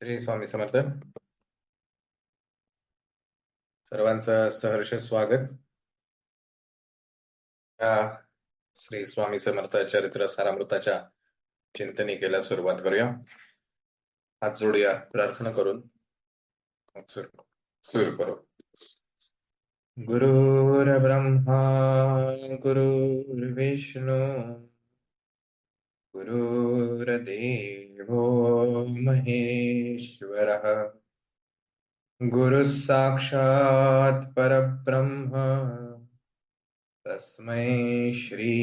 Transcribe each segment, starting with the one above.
श्री स्वामी समर्थ. सर्वांचं सहर्ष स्वागत. या श्री स्वामी समर्थ चरित्र सारामृताच्या चिंतनिकेला सुरुवात करूया. हात जोडूया प्रार्थना करून मग सुरू करू. गुरुर्ब्रह्मा गुरुर्विष्णू गुरुर्देवो महेश्वरः गुरुः साक्षात् परब्रह्म तस्मै श्री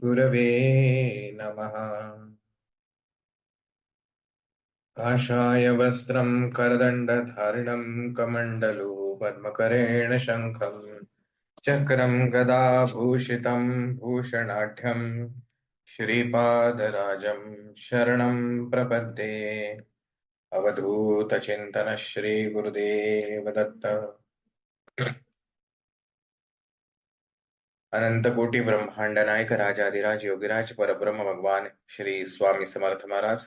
गुरवे नमः. काषाय वस्त्रं करदण्डधारिणं कमण्डलू पद्मकरेण शङ्खं चक्रं गदाभूषितं भूषणाढ्यं श्रीपादराजं शरणं प्रपद्ये. अवधूतचिन्तन श्री गुरुदेव दत्त. अनंत कोटी ब्रह्मांड नायक राजाधिराज योगीराज परब्रह्म भगवान श्री स्वामी समर्थ महाराज,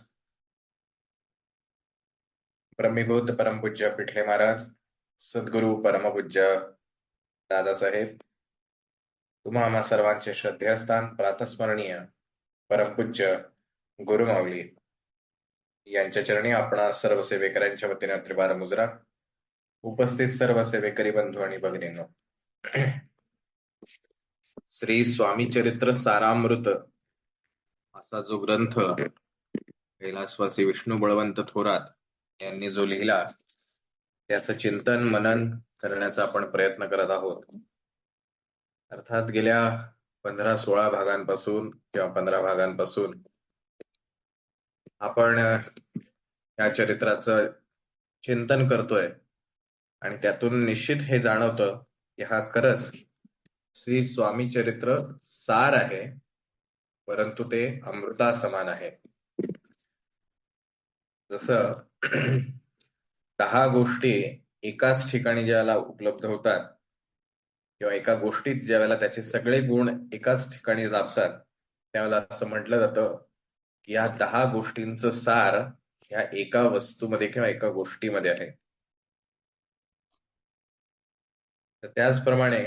ब्रह्मीभूत परमपूज्य पिठले महाराज, सद्गुरु परमपूज्य दादासाहेब, तुम्हा आम्हा सर्वांचे श्रद्धेयस्थान प्रातस्मरणीय परमपूज्य गुरुमाऊली यांच्या चरणी आपणा सर्व सेवेकऱ्यांच्या वतीने त्रिवार मुजरा. उपस्थित सर्व सेवेकरी बंधू आणि भगिनींनो, श्री स्वामी चरित्र सारामृत असा जो ग्रंथ कैलासवासी विष्णू बळवंत थोरात यांनी जो लिहिला त्याचं चिंतन मनन करण्याचा आपण प्रयत्न करत आहोत. अर्थात गेल्या 15-16 भागांपासून किंवा 15 भागांपासून आपण या चरित्राचं चिंतन करतोय आणि त्यातून निश्चित हे जाणवतं की हा खरंच श्री स्वामी चरित्र सार आहे, परंतु ते अमृता समान आहे. जसं 10 गोष्टी एकाच ठिकाणी ज्याला उपलब्ध होतात किंवा एका गोष्टीत ज्यावेळेला त्याचे सगळे गुण एकाच ठिकाणी लाभतात त्यावेळेला असं म्हटलं जातं की या 10 गोष्टींचं सार ह्या एका वस्तूमध्ये किंवा एका गोष्टीमध्ये आहे. तर त्याचप्रमाणे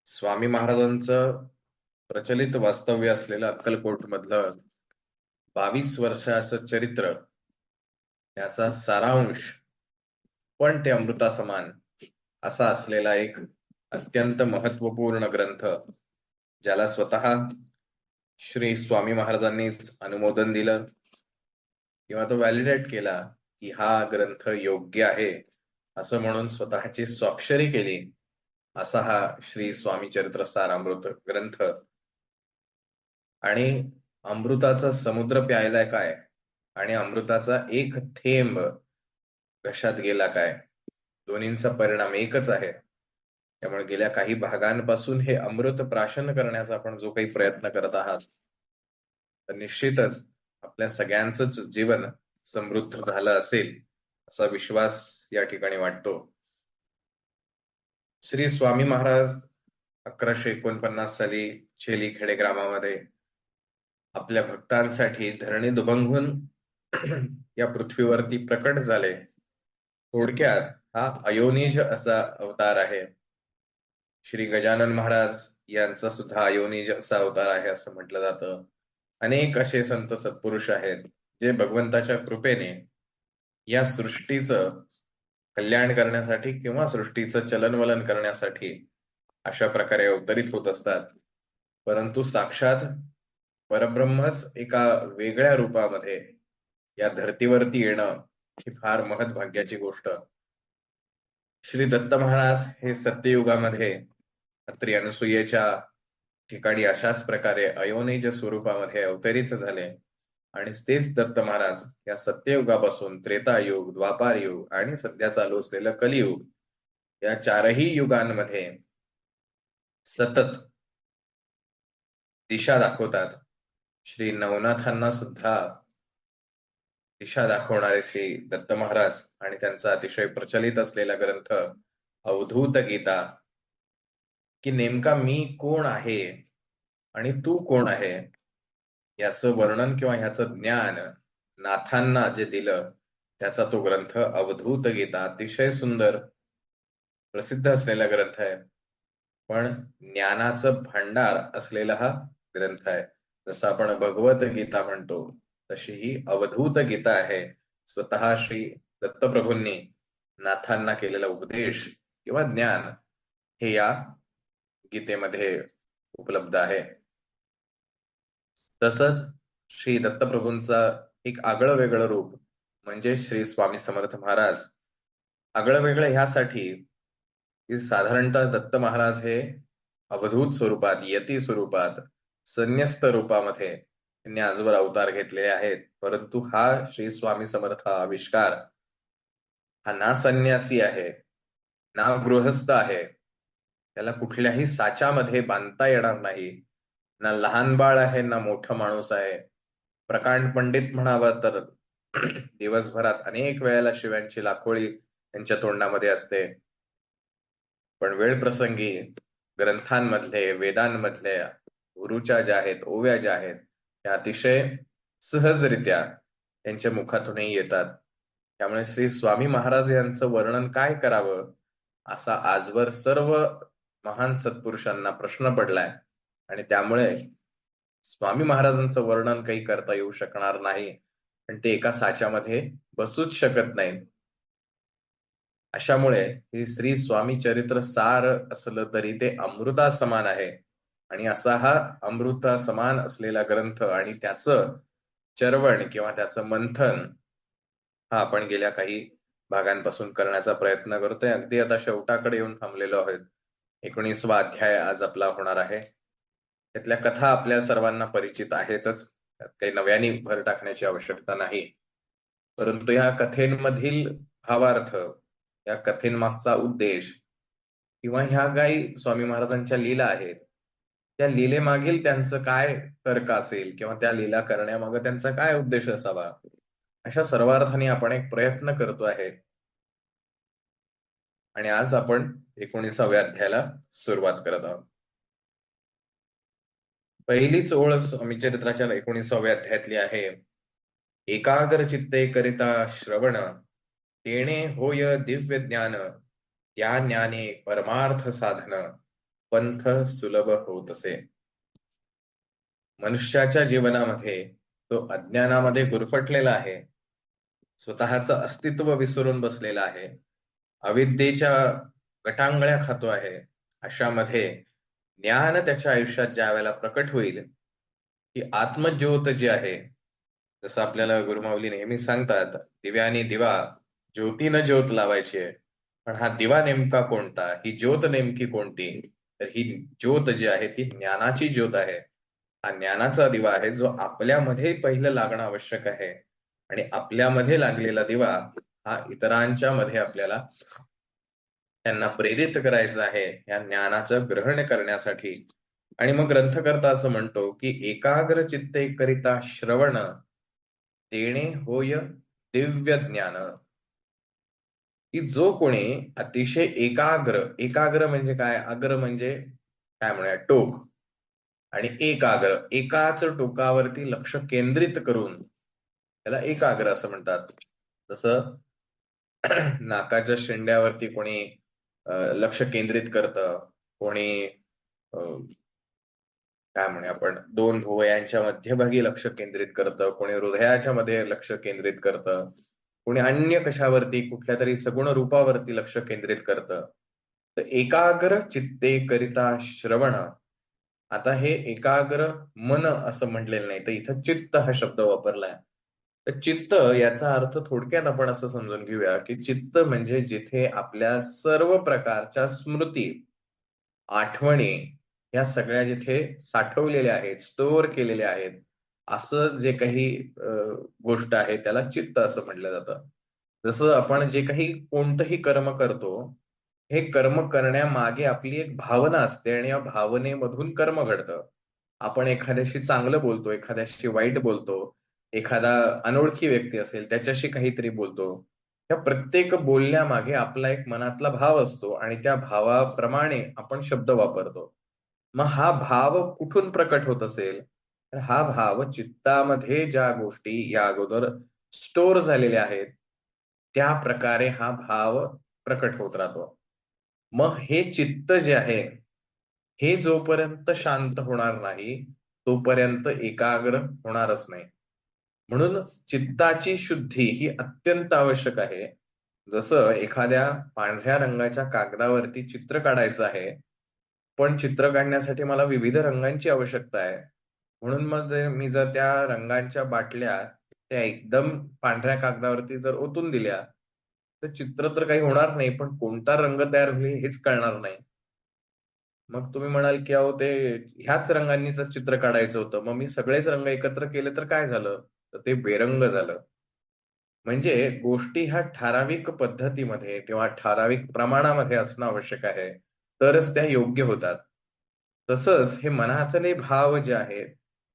स्वामी महाराजांचं प्रचलित वास्तव्य असलेलं अक्कलकोट मधलं 22 वर्षाचं चरित्र, त्याचा सारांश पण ते अमृता समान असा असलेला एक अत्यंत महत्वपूर्ण ग्रंथ, ज्याला स्वतः श्री स्वामी महाराजांनीच अनुमोदन दिलं किंवा तो व्हॅलिडेट केला की हा ग्रंथ योग्य आहे असं म्हणून स्वतःची स्वाक्षरी केली, असा हा श्री स्वामी चरित्र सारामृत ग्रंथ. आणि अमृताचा समुद्र प्यायलाय काय आणि अमृताचा एक थेंब घशात गेला काय, दोन्हींचा परिणाम एकच आहे. त्यामुळे गेल्या काही भागांपासून हे अमृत प्राशन करण्याचा आपण जो काही प्रयत्न करत आहात, तर निश्चितच आपल्या सगळ्यांचंच जीवन समृद्ध झालं असेल असा विश्वास या ठिकाणी वाटतो. श्री स्वामी महाराज 1149 साली छेलीखेडे ग्रामामध्ये आपल्या भक्तांसाठी धरणी दुभंगून या पृथ्वीवरती प्रकट झाले. थोडक्यात हा अयोनिज असा अवतार आहे. श्री गजानन महाराज यांचा सुद्धा अयोनिज असा अवतार आहे असं म्हटलं जातं. अनेक असे संत सत्पुरुष आहेत जे भगवंताच्या कृपेने या सृष्टीचं कल्याण करण्यासाठी किंवा सृष्टीचं चलनवलन करण्यासाठी अशा प्रकारे अवतरित होत असतात. परंतु साक्षात परब्रह्मच एका वेगळ्या रूपामध्ये या धर्तीवरती येणं ही फार महत्भाग्याची गोष्ट. श्री दत्त महाराज हे सत्ययुगामध्ये अत्री अनसुयेच्या ठिकाणी अशाच प्रकारे अयोनिज स्वरूपामध्ये अवतरित झाले आणि तेच दत्त महाराज या सत्ययुगापासून त्रेतायुग, द्वापार युग आणि सध्या चालू असलेलं कलियुग या 4ही युगांमध्ये सतत दिशा दाखवतात. श्री नवनाथांना सुद्धा दिशा दाखवणारे श्री दत्त महाराज आणि त्यांचा अतिशय प्रचलित असलेला ग्रंथ अवधूत गीता, की नेमका मी कोण आहे आणि तू कोण आहे याचं वर्णन किंवा ह्याचं ज्ञान नाथांना जे दिलं त्याचा तो ग्रंथ अवधूत गीता. अतिशय सुंदर प्रसिद्ध असलेला ग्रंथ आहे. पण ज्ञानाचं भांडार असलेला हा ग्रंथ आहे. जसं आपण भगवत गीता म्हणतो तशी ही अवधूत गीता आहे. स्वतः श्री दत्तप्रभूंनी नाथांना केलेला उपदेश किंवा ज्ञान हे या गीतेमध्ये उपलब्ध आहे. तसंच श्री दत्तप्रभूंचा एक आगळं वेगळं रूप म्हणजे श्री स्वामी समर्थ महाराज. आगळं वेगळं ह्यासाठी की साधारणतः दत्त महाराज हे अवधूत स्वरूपात, यती स्वरूपात, संन्यस्त रूपामध्ये त्यांनी आजवर अवतार घेतलेले आहेत. परंतु हा श्री स्वामी समर्थ आविष्कार हा ना संन्यासी आहे, ना गृहस्थ आहे, त्याला कुठल्याही साच्यामध्ये बांधता येणार नाही, ना लहान बाळ आहे ना मोठं माणूस आहे. प्रकांड पंडित म्हणावं तर दिवसभरात अनेक वेळेला शिव्यांची लाखोळी त्यांच्या तोंडामध्ये असते. पण वेळ प्रसंगी ग्रंथांमधले, वेदांमधले गुरुच्या ज्या आहेत, ओव्या ज्या आहेत, त्या अतिशय सहजरित्या त्यांच्या मुखातूनही येतात. त्यामुळे श्री स्वामी महाराज यांचं वर्णन काय करावं असा आजवर सर्व महान सत्पुरुषांना प्रश्न पडलाय. आणि त्यामुळे स्वामी महाराजांचं वर्णन काही करता येऊ शकणार नाही. पण ते एका साच्यामध्ये बसूच शकत नाही. अशामुळे हे श्री स्वामी चरित्र सार असलं तरी ते अमृता समान आहे. आणि असा हा अमृता समान असलेला ग्रंथ आणि त्याचं चरवण किंवा त्याचं मंथन हा आपण गेल्या काही भागांपासून करण्याचा प्रयत्न करतोय. अगदी आता शेवटाकडे येऊन थांबलेलो आहोत. 19वा अध्याय आज आपला होणार आहे. त्यातल्या कथा आपल्या सर्वांना परिचित आहेतच, त्यात काही नव्याने भर टाकण्याची आवश्यकता नाही. परंतु या कथेमधील भावार्थ, या कथेमागचा उद्देश किंवा ह्या काही स्वामी महाराजांच्या लीला आहेत, त्या लीलेमागील त्यांचं काय तर्क असेल किंवा त्या लीला करण्यामागे त्यांचा काय उद्देश असावा, अशा सर्वार्थाने आपण एक प्रयत्न करतो आहे. आणि आज आपण 19व्या अध्यायाला सुरुवात करत आहोत. पहिलीच ओळ स्वामी चरित्राच्या 19व्या अध्यायातली आहे. एकाग्र चित्ते करिता श्रवण, तेणे होय दिव्य ज्ञान, त्या ज्ञाने परमार्थ साधन, पंथ सुलभ होतसे. मनुष्याच्या जीवनामध्ये तो अज्ञानामध्ये गुरफटलेला आहे, स्वतःचं अस्तित्व विसरून बसलेला आहे, अविद्येच्या गटांगळ्या खातो आहे. अशामध्ये ज्ञान त्याच्या आयुष्यात ज्या वेळेला प्रकट होईल, की आत्मज्योत जी आहे, जसं आपल्याला गुरुमाऊली नेहमी सांगतात, दिव्याने दिवा ज्योतीनं ज्योत लावायची आहे. पण हा दिवा नेमका कोणता, ही ज्योत नेमकी कोणती, तर ही ज्योत जी आहे ती ज्ञानाची ज्योत आहे. हा ज्ञानाचा दिवा आहे जो आपल्यामध्ये पहिलं लागणं आवश्यक आहे. आणि आपल्यामध्ये लागलेला दिवा हा इतरांच्या मध्ये आपल्याला त्यांना प्रेरित करायचं आहे या ज्ञानाचं ग्रहण करण्यासाठी. आणि मग ग्रंथकर्ता असं म्हणतो की एकाग्र चित्ते करिता श्रवण, तेणे होय दिव्य ज्ञान. की जो कोणी अतिशय एकाग्र, एकाग्र म्हणजे काय, अग्र म्हणजे काय म्हणूया टोक, आणि एकाग्र एकाच टोकावरती लक्ष केंद्रित करून त्याला एकाग्र असं म्हणतात. जसं नाकाच्या शेंड्यावरती कोणी लक्ष केंद्रित करतं, कोणी काय म्हणूया आपण दोन भुवयांच्या मध्यभागी लक्ष केंद्रित करतं, कोणी हृदयाच्या मध्ये लक्ष केंद्रित करतं, कोणी अन्य कशावरती कुठल्या तरी सगुण रूपावरती लक्ष केंद्रित करतं. तर एकाग्र चित्ते करिता श्रवण. आता हे एकाग्र मन असं म्हटलेलं नाही, तर इथं चित्त हा शब्द वापरलाय. तर चित्त याचा अर्थ थोडक्यात आपण असं समजून घेऊया की चित्त म्हणजे जिथे आपल्या सर्व प्रकारच्या स्मृती, आठवणी या सगळ्या जिथे साठवलेल्या आहेत, स्टोअर केलेल्या आहेत, असं जे काही गोष्ट आहे त्याला चित्त असं म्हटलं जातं. जसं आपण जे काही कोणतंही कर्म करतो, हे कर्म करण्यामागे आपली एक भावना असते आणि या भावनेमधून कर्म घडतं. आपण एखाद्याशी चांगलं बोलतो, एखाद्याशी वाईट बोलतो, एखादा अनोळखी व्यक्ती असेल त्याच्याशी काहीतरी बोलतो. त्या प्रत्येक बोलण्यामागे आपला एक मनातला भाव असतो आणि त्या भावाप्रमाणे आपण शब्द वापरतो. मग हा भाव कुठून प्रकट होत असेल, तर हा भाव चित्तामध्ये ज्या गोष्टी या अगोदर स्टोअर झालेले आहेत, त्या प्रकारे हा भाव प्रकट होत राहतो. मग हे चित्त जे आहे, हे जोपर्यंत शांत होणार नाही, तोपर्यंत एकाग्र होणारच नाही. म्हणून चित्ताची शुद्धी ही अत्यंत आवश्यक आहे. जसं एखाद्या पांढऱ्या रंगाच्या कागदावरती चित्र काढायचं आहे, पण चित्र काढण्यासाठी मला विविध रंगांची आवश्यकता आहे. म्हणून मग मी जर त्या रंगांच्या बाटल्या त्या एकदम पांढऱ्या कागदावरती जर ओतून दिल्या, तर चित्र तर काही होणार नाही, पण कोणता रंग तयार होईल हेच कळणार नाही. मग तुम्ही म्हणाल, की अहो ते ह्याच रंगांनी तर चित्र काढायचं होतं. मग मी सगळेच रंग एकत्र केले तर काय झालं? तर ते बेरंग झालं. म्हणजे गोष्टी ह्या ठराविक पद्धतीमध्ये किंवा ठराविक प्रमाणामध्ये असणं आवश्यक आहे. तरच त्या योग्य होतात. तसंच हे मनातले भाव जे आहेत,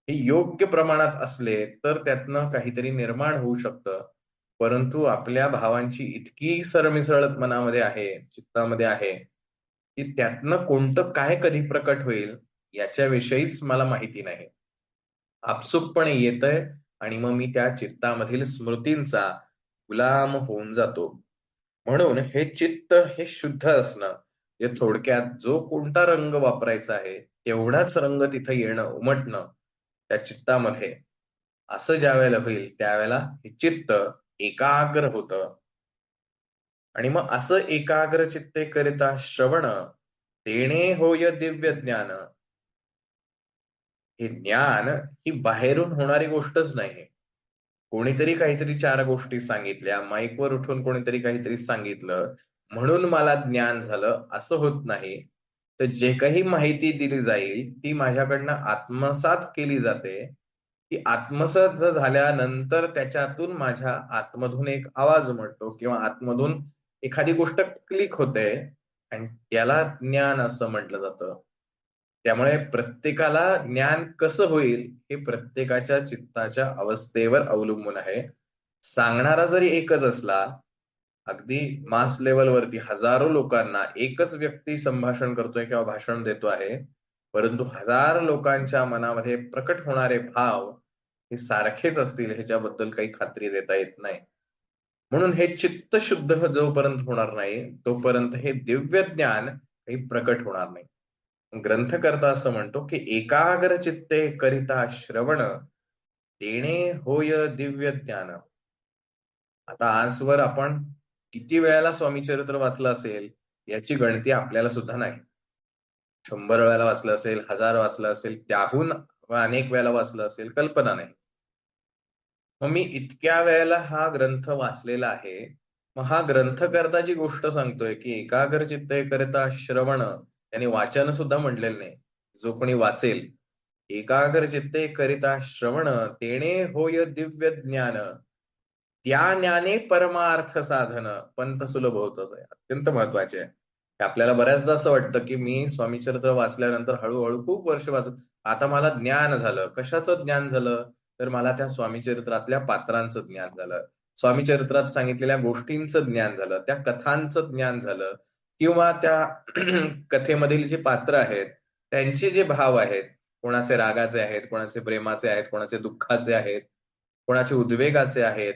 हे योग्य प्रमाणात असले तर त्यातनं काहीतरी निर्माण होऊ शकतं. परंतु आपल्या भावांची इतकी सरमिसळ मनामध्ये आहे, चित्तामध्ये आहे, की त्यातनं कोणतं काय कधी प्रकट होईल याच्याविषयीच मला माहिती नाही. आपसूकपणे येतंय आणि मग मी त्या चित्तामधील स्मृतींचा गुलाम होऊन जातो. म्हणून हे चित्त हे शुद्ध असणं, म्हणजे थोडक्यात जो कोणता रंग वापरायचा आहे, तेवढाच रंग तिथं येणं, उमटणं त्या चित्तामध्ये, असं ज्यावेळेला होईल त्यावेळेला हे चित्त एकाग्र होतं. आणि मग असं एकाग्र चित्ते करिता श्रवण, तेणे होय दिव्य ज्ञान. हे ज्ञान ही बाहेरून होणारी गोष्टच नाही. कोणीतरी काहीतरी चार गोष्टी सांगितल्या, माईकवर उठून कोणीतरी काहीतरी सांगितलं, म्हणून मला ज्ञान झालं, असं होत नाही. तर जे काही माहिती दिली जाईल, ती माझ्याकडनं आत्मसात केली जाते. ती आत्मसात झाल्यानंतर त्याच्यातून माझ्या आतमधून एक आवाज उमटतो किंवा आतमधून एखादी गोष्ट क्लिक होते आणि त्याला ज्ञान असं म्हटलं जातं. त्यामुळे प्रत्येकाला ज्ञान कसं होईल हे प्रत्येकाच्या चित्ताच्या अवस्थेवर अवलंबून आहे. सांगणारा जरी एकच असला, अगदी मास लेव्हलवरती हजारो लोकांना एकच व्यक्ती संभाषण करतोय किंवा भाषण देतो आहे, परंतु हजार लोकांच्या मनामध्ये प्रकट होणारे भाव हे सारखेच असतील ह्याच्याबद्दल काही खात्री देता येत नाही. म्हणून हे चित्त शुद्ध जोपर्यंत होणार नाही, तोपर्यंत हे दिव्य ज्ञान काही प्रकट होणार नाही. ग्रंथकर्ता असं म्हणतो, की एकाग्र चित्ते करिता श्रवण, तेणे होय दिव्य ज्ञान. आता आजवर आपण किती वेळेला स्वामी चरित्र वाचलं असेल, याची गणती आपल्याला सुद्धा नाही. 100 वेळेला वाचलं असेल, 1000 वाचलं असेल, त्याहून अनेक वेळेला वाचलं असेल, कल्पना नाही. मग मी इतक्या वेळेला हा ग्रंथ वाचलेला आहे. मग हा ग्रंथकर्ता जी गोष्ट सांगतोय, की एकाग्र चित्ते करिता श्रवण, त्याने वाचन सुद्धा म्हटलेलं नाही. जो कोणी वाचेल, एकाग्र चित्ते करिता श्रवण, तेणे होय दिव्य ज्ञान. त्या ज्ञाने परमार्थ साधन पंथ सुलभ होतच आहे. अत्यंत महत्वाचे आहे. हे आपल्याला बऱ्याचदा असं वाटतं, की मी स्वामीचरित्र वाचल्यानंतर हळूहळू खूप वर्ष वाचत, आता मला ज्ञान झालं. कशाचं ज्ञान झालं? तर मला त्या स्वामीचरित्रातल्या पात्रांचं ज्ञान झालं. स्वामीचरित्रात सांगितलेल्या गोष्टींचं ज्ञान झालं. त्या कथांचं ज्ञान झालं किंवा त्या कथेमधील जी पात्र आहेत, त्यांचे जे भाव आहेत, कोणाचे रागाचे आहेत, कोणाचे प्रेमाचे आहेत, कोणाचे दुःखाचे आहेत, कोणाचे उद्वेगाचे आहेत,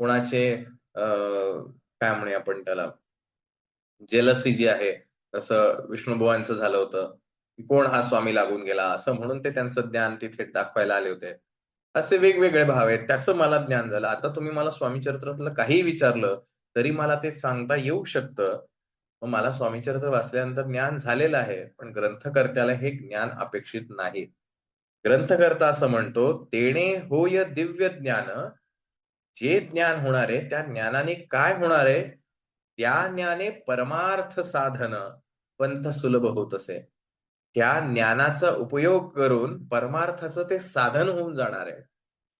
कोणाचे काय म्हणूया आपण त्याला, जेलसी जी आहे, तसं विष्णुबुवांचं झालं होतं, की कोण हा स्वामी लागून गेला, असं म्हणून ते त्यांचं ज्ञान तिथे दाखवायला आले होते. असे वेगवेगळे भाव आहेत, त्याचं मला ज्ञान झालं. आता तुम्ही मला स्वामीचरित्रातलं काहीही विचारलं, तरी मला ते सांगता येऊ शकतं. मग मला स्वामीचरित्र वाचल्यानंतर ज्ञान झालेलं आहे, पण ग्रंथकर्त्याला हे ज्ञान अपेक्षित नाही. ग्रंथकर्ता असं म्हणतो, तेणे होय दिव्य ज्ञान. जे ज्ञान होणार आहे, त्या ज्ञानाने काय होणार आहे? त्या ज्ञाने परमार्थ साधन पंथ सुलभ होत असे. त्या ज्ञानाचा उपयोग करून परमार्थाचं ते साधन होऊन जाणार आहे.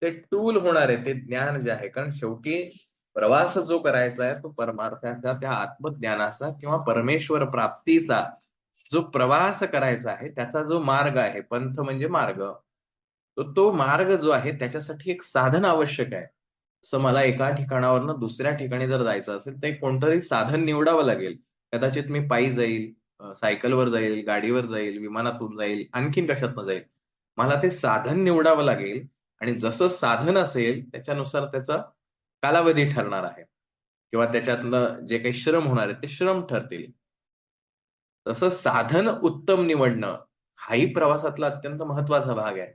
ते टूल होणार आहे ते ज्ञान जे आहे. कारण शेवटी प्रवास जो करायचा आहे तो परमार्थाचा, त्या आत्मज्ञानाचा किंवा परमेश्वर प्राप्तीचा जो प्रवास करायचा आहे, त्याचा जो मार्ग आहे, पंथ म्हणजे मार्ग. तो मार्ग जो आहे त्याच्यासाठी एक साधन आवश्यक आहे. असं मला एका ठिकाणावरनं दुसऱ्या ठिकाणी जर जायचं असेल, तर एक कोणतरी साधन निवडावं लागेल. कदाचित मी पायी जाईल, सायकलवर जाईल, गाडीवर जाईल, विमानातून जाईल, आणखीन कशातनं जाईल. मला ते साधन निवडावं लागेल आणि जसं साधन असेल त्याच्यानुसार त्याचा कालावधी ठरणार आहे किंवा त्याच्यातनं जे काही श्रम होणार आहे ते श्रम ठरतील. तसं साधन उत्तम निवडणं हाही प्रवासातला अत्यंत महत्वाचा भाग आहे.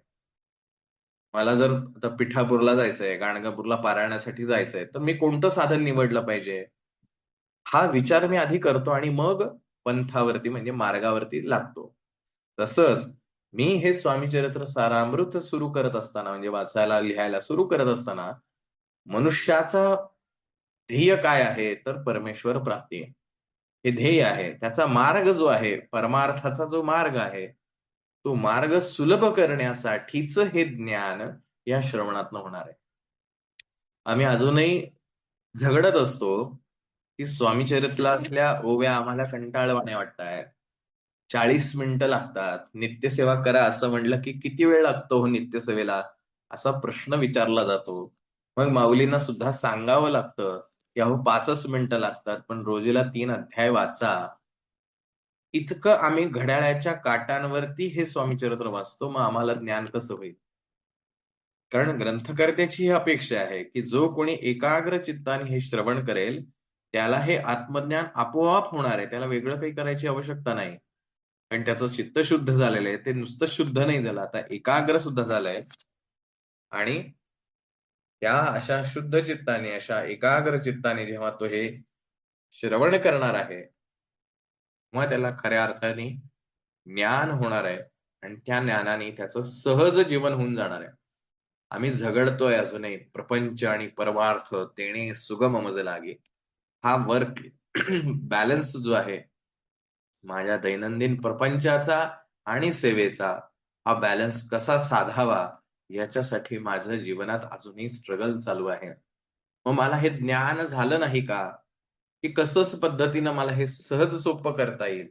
मला जर आता पिठापूरला जायचंय, गाणगापूरला पारायणासाठी जायचंय, तर मी कोणतं साधन निवडलं पाहिजे? हा विचार मी आधी करतो आणि मग पंथावरती म्हणजे मार्गावरती लागतो. तसंच मी हे स्वामी चरित्र सारामृत सुरू करत असताना म्हणजे वाचायला, लिहायला सुरू करत असताना मनुष्याचा ध्येय काय आहे? तर परमेश्वर प्राप्ती आहे. हे ध्येय आहे. त्याचा मार्ग जो आहे, परमार्थाचा जो मार्ग आहे, तो मार्ग सुलभ करण्यासाठीच हे ज्ञान या श्रवणातनं होणार आहे. आम्ही अजूनही झगडत असतो, की स्वामी चरित्रातल्या ओव्या आम्हाला कंटाळवाण्या वाटतायत. 40 मिनिटं लागतात. नित्यसेवा करा असं म्हटलं की किती वेळ लागतो हो नित्यसेवेला? असा प्रश्न विचारला जातो. मग माऊलींना सुद्धा सांगावं लागतं, की अहो 5च मिनिटं लागतात, पण रोजीला 3 अध्याय वाचा. इतकं आम्ही घड्याळाच्या काटांवरती हे स्वामीचरित्र वाचतो, मग आम्हाला ज्ञान कसं होईल? कारण ग्रंथकर्त्याची ही अपेक्षा आहे, की जो कोणी एकाग्र चित्ताने हे श्रवण करेल, त्याला हे आत्मज्ञान आपोआप होणार आहे. त्याला वेगळं काही करायची आवश्यकता नाही. कारण त्याचं चित्त शुद्ध झालेलं आहे. ते नुसतं शुद्ध नाही झालं, आता एकाग्र सुद्धा झालंय आणि त्या अशा शुद्ध चित्ताने, अशा एकाग्र चित्ताने जेव्हा तो हे श्रवण करणार आहे, तेव्हा त्याला खऱ्या अर्थाने ज्ञान होणार आहे आणि त्या ज्ञानाने त्याचं सहज जीवन होऊन जाणार आहे. आम्ही झगडतोय अजूनही प्रपंच आणि परमार्थ तेणे सुगम मज लागे. हा वर्क बॅलन्स जो आहे माझ्या दैनंदिन प्रपंचाचा आणि सेवेचा हा बॅलन्स कसा साधावा याच्यासाठी माझं जीवनात अजूनही स्ट्रगल चालू आहे. मग मला हे ज्ञान झालं नाही का? की कसंच पद्धतीनं मला हे सहज सोपं करता येईल.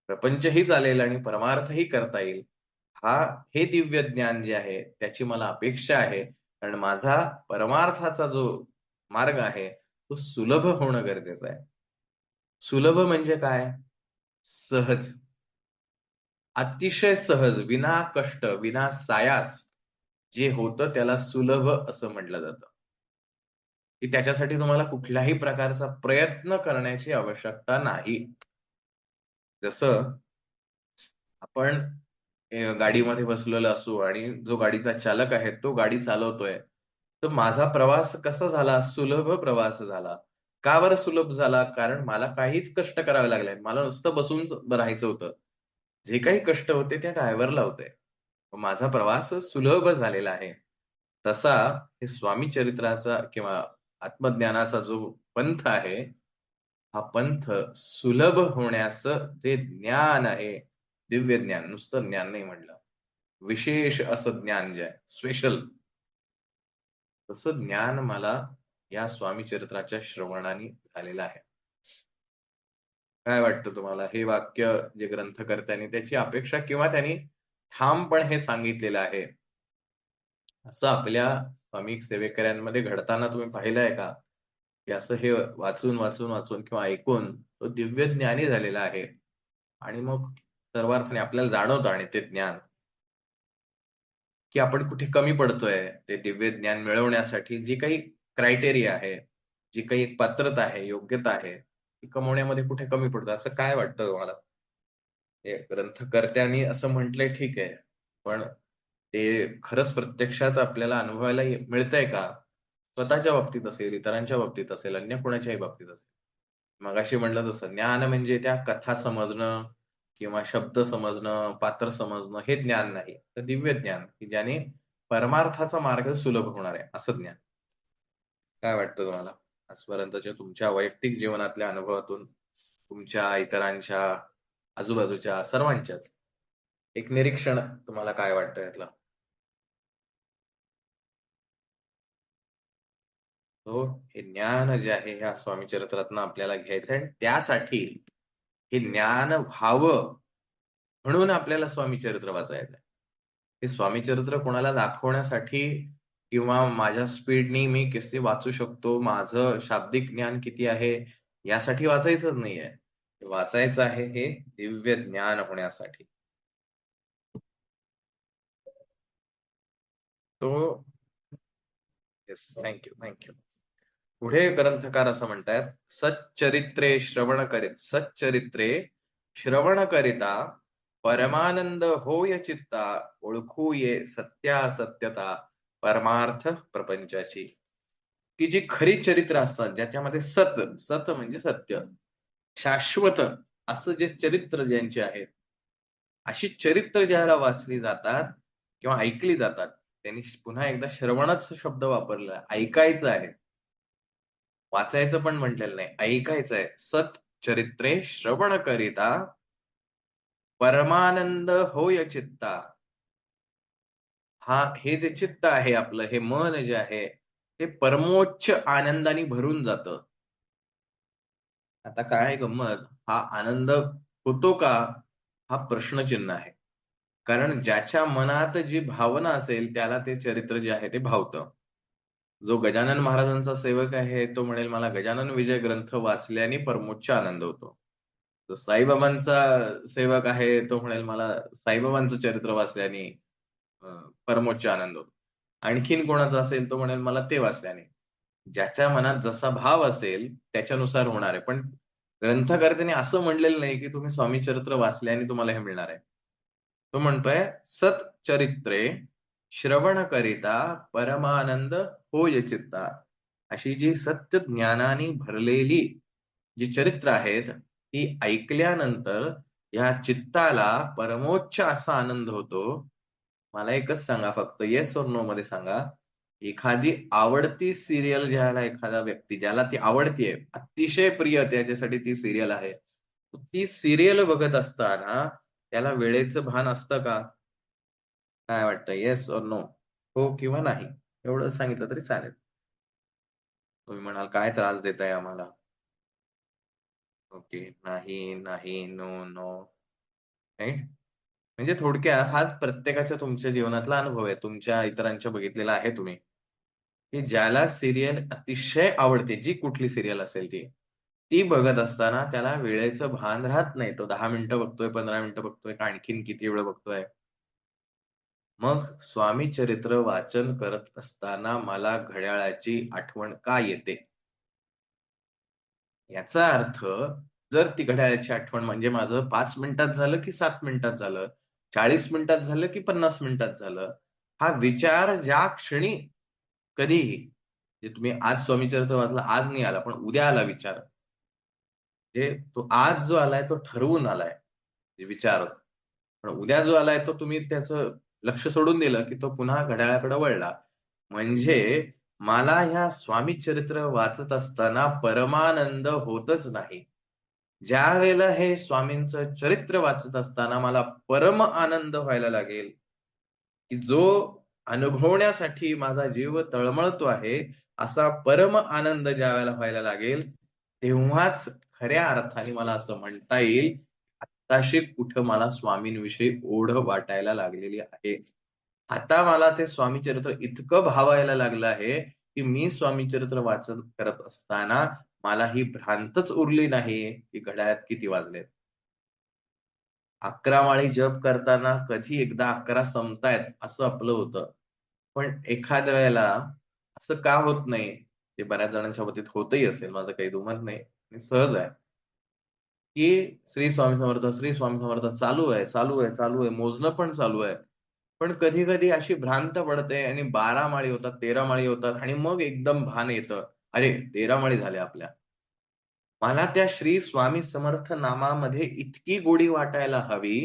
प्रपंचही चालेल आणि परमार्थही करता येईल. हा हे दिव्य ज्ञान जे आहे त्याची मला अपेक्षा आहे. कारण माझा परमार्थाचा जो मार्ग आहे तो सुलभ होणं गरजेचं आहे. सुलभ म्हणजे काय? सहज. अतिशय सहज, विना कष्ट, विना सायास जे होतं त्याला सुलभ असं म्हटलं जातं. की त्याच्यासाठी तुम्हाला कुठल्याही प्रकारचा प्रयत्न करण्याची आवश्यकता नाही. जसं आपण गाडीमध्ये बसलेलो असू आणि जो गाडीचा चालक आहे तो गाडी चालवतोय. तर माझा प्रवास कसा झाला? सुलभ प्रवास झाला. का बरं सुलभ झाला? कारण मला काहीच कष्ट करावे लागले नाहीत. मला नुसतं बसूनच राहायचं होतं. जे काही कष्ट होते त्या ड्रायव्हरला होते. माझा प्रवास सुलभ झालेला आहे. तसा हे स्वामी चरित्राचा किंवा आत्मज्ञानाचा जो पंथ आहे, हा पंथ सुलभ होण्याचं जे ज्ञान आहे, दिव्य ज्ञान, नुसतं ज्ञान नाही म्हटलं. विशेष असं ज्ञान जे आहे, स्पेशल तसं ज्ञान मला या स्वामी चरित्राच्या श्रवणाने झालेलं आहे. काय वाटतं तुम्हाला? हे वाक्य जे ग्रंथकर्त्यांनी त्याची अपेक्षा किंवा त्यांनी ठामपणे हे सांगितलेलं आहे. असं आपल्या स्वामी सेवेकऱ्यांमध्ये घडताना तुम्ही पाहिलंय का? की असं हे वाचून किंवा ऐकून तो दिव्य ज्ञानी झालेला आहे. आणि मग सर्वार्थाने आपल्याला जाणवतं आणि ते ज्ञान, की आपण कुठे कमी पडतोय. ते दिव्य ज्ञान मिळवण्यासाठी जी काही क्रायटेरिया आहे, जी काही एक पात्रता आहे, योग्यता आहे, ती कमवण्यामध्ये कुठे कमी पडतो. असं काय वाटतं तुम्हाला? हे ग्रंथकर्त्यांनी असं म्हटलंय ठीक आहे. पण ते खरंच प्रत्यक्षात आपल्याला अनुभवायला मिळतंय का? स्वतःच्या बाबतीत असेल, इतरांच्या बाबतीत असेल, अन्य कोणाच्याही बाबतीत असेल. मगाशी म्हटलं तसं ज्ञान म्हणजे त्या कथा समजणं किंवा शब्द समजणं, पात्र समजणं हे ज्ञान नाही. तर दिव्य ज्ञान, की ज्याने परमार्थाचा मार्ग सुलभ होणार आहे, असं ज्ञान. काय वाटतं तुम्हाला? आजपर्यंतच्या तुमच्या वैयक्तिक जीवनातल्या अनुभवातून, तुमच्या, इतरांच्या, आजूबाजूच्या सर्वांच्याच एक निरीक्षण तुम्हाला काय वाटतं यातलं? तो हे ज्ञान जे आहे ह्या स्वामी चरित्रातनं आपल्याला घ्यायचं आहे आणि त्यासाठी हे ज्ञान व्हावं म्हणून आपल्याला स्वामी चरित्र वाचायचं आहे. हे स्वामी चरित्र कोणाला दाखवण्यासाठी किंवा माझ्या स्पीडनी मी कसे वाचू शकतो, माझं शाब्दिक ज्ञान किती आहे, यासाठी वाचायचंच नाहीये. वाचायचं आहे हे दिव्य ज्ञान होण्यासाठी. तो yes, thank you, thank you. पुढे ग्रंथकार असं म्हणतात, सच्चरित्रे श्रवण करिता परमानंद होय चित्ता, ओळखू ये सत्यासत्यता परमार्थ प्रपंचाची. की जी खरी चरित्र असतात, ज्याच्यामध्ये सत म्हणजे सत्य, शाश्वत असं जे चरित्र ज्यांचे आहेत, अशी चरित्र ज्याला वाचली जातात किंवा ऐकली जातात, त्यांनी पुन्हा एकदा श्रवणच शब्द वापरला, ऐकायचं आहे. वाचायचं पण म्हटलेलं नाही, ऐकायचं आहे. सत चरित्रे श्रवण करिता परमानंद होय चित्ता. हे जे चित्त आहे आपलं, हे मन जे आहे, ते परमोच्च आनंदाने भरून जातं. आता काय आहे गंमत, हा आनंद होतो का? हा प्रश्नचिन्ह आहे. कारण ज्याच्या मनात जी भावना असेल, त्याला ते चरित्र जे आहे ते भावतं. जो गजानन महाराजांचा सेवक आहे, तो म्हणेल मला गजानन विजय ग्रंथ वाचल्याने परमोच्च आनंद होतो. जो साईबाबांचा सेवक आहे, तो म्हणेल मला साईबाबांचं चरित्र वाचल्याने अ, परमोच्च आनंद होतो. आणखीन कोणाचा असेल, तो म्हणेल मला ते वाचल्याने. ज्याच्या मनात जसा भाव असेल, त्याच्यानुसार होणार आहे. पण ग्रंथकर्त्याने असं म्हणलेलं नाही, की तुम्ही स्वामी चरित्र वाचल्याने तुम्हाला हे मिळणार आहे. तो म्हणतोय, सच्चरित्रे श्रवण करिता परमानंद होय चित्ता. अशी जी सत्य ज्ञानाने भरलेली जी चरित्र आहेत, ती ऐकल्यानंतर या चित्ताला परमोच्च असा आनंद होतो. मला एकच सांगा फक्त येस और नो मध्ये सांगा. एखादी आवडती सीरियल ज्याला एखादा व्यक्ती ज्याला ती आवडतीये, अतिशय प्रिय त्याच्यासाठी ती सीरियल आहे. ती सीरियल बघत असताना त्याला वेळेचं भान असतं का? काय वाटतं येस और नो? हो किंवा नाही? एवढं सांगितलं तरी चालेल. तुम्ही म्हणाल काय त्रास देताय आम्हाला? ओके. नाही, नाही, नो, नो. राइट? म्हणजे थोडक्यात हाच प्रत्येकाच्या तुमच्या जीवनातला अनुभव आहे. तुमच्या इतरांच्या बघितलेला आहे तुम्ही. की ज्याला सीरियल अतिशय आवडते, जी कुठली सीरियल असेल ती. ती बघत असताना त्याला वेळेचं भान राहत नाही. तो 10 मिनिटं बघतोय, 15 मिनिटं बघतोय का आणखीन किती वेळ बघतोय. मग स्वामी चरित्र वाचन करत असताना मला घड्याळाची आठवण का येते? याचा अर्थ जर ती घड्याळाची आठवण म्हणजे माझं 5 मिनिटात झालं की 7 मिनिटात झालं, 40 मिनिटात झालं की 50 मिनिटात झालं, हा विचार ज्या क्षणी कधीही, म्हणजे तुम्ही आज स्वामी चरित्र वाचलं, आज नाही आला, पण उद्या आला विचार. म्हणजे तो आज जो आलाय तो ठरवून आलाय, म्हणजे विचार. पण उद्या जो आलाय तो तुम्ही त्याचं लक्ष सोडून दिलं, की तो पुन्हा घड्याळाकडे वळला. म्हणजे मला ह्या स्वामी चरित्र वाचत असताना परमानंद होतच नाही. ज्यावेळेला हे स्वामींचं चरित्र वाचत असताना मला परम आनंद व्हायला लागेल, की जो अनुभवण्यासाठी माझा जीव तळमळतो आहे, असा परम आनंद ज्यावेळेला व्हायला लागेल, तेव्हाच खऱ्या अर्थाने मला असं म्हणता येईल, आत्ताशी कुठं मला स्वामींविषयी ओढ वाटायला लागलेली आहे. आता मला ते स्वामी चरित्र इतकं भावायला लागलं आहे, की मी स्वामी चरित्र वाचन करत असताना मला ही भ्रांतच उरली नाही, की घड्याळात किती वाजलेत. 11 माळी जप करताना कधी एकदा 11 संपतायत असं आपलं होतं. पण एखाद्या वेळेला असं का होत नाही? ते बऱ्याच जणांच्या बाबतीत होतही असेल, माझं काही दुमत नाही. हे सहज आहे, की श्री स्वामी समर्थ, श्री स्वामी समर्थ चालू आहे, चालू आहे, चालू आहे. मोजणं पण चालू आहे. पण कधी-कधी अशी भ्रांत पडते आणि 12 माळी होतात, 13 माळी होतात आणि मग एकदम भान येतं. अरे 13 माळी झाल्या आपल्या. मला त्या श्री स्वामी समर्थ नामामध्ये इतकी गोडी वाटायला हवी,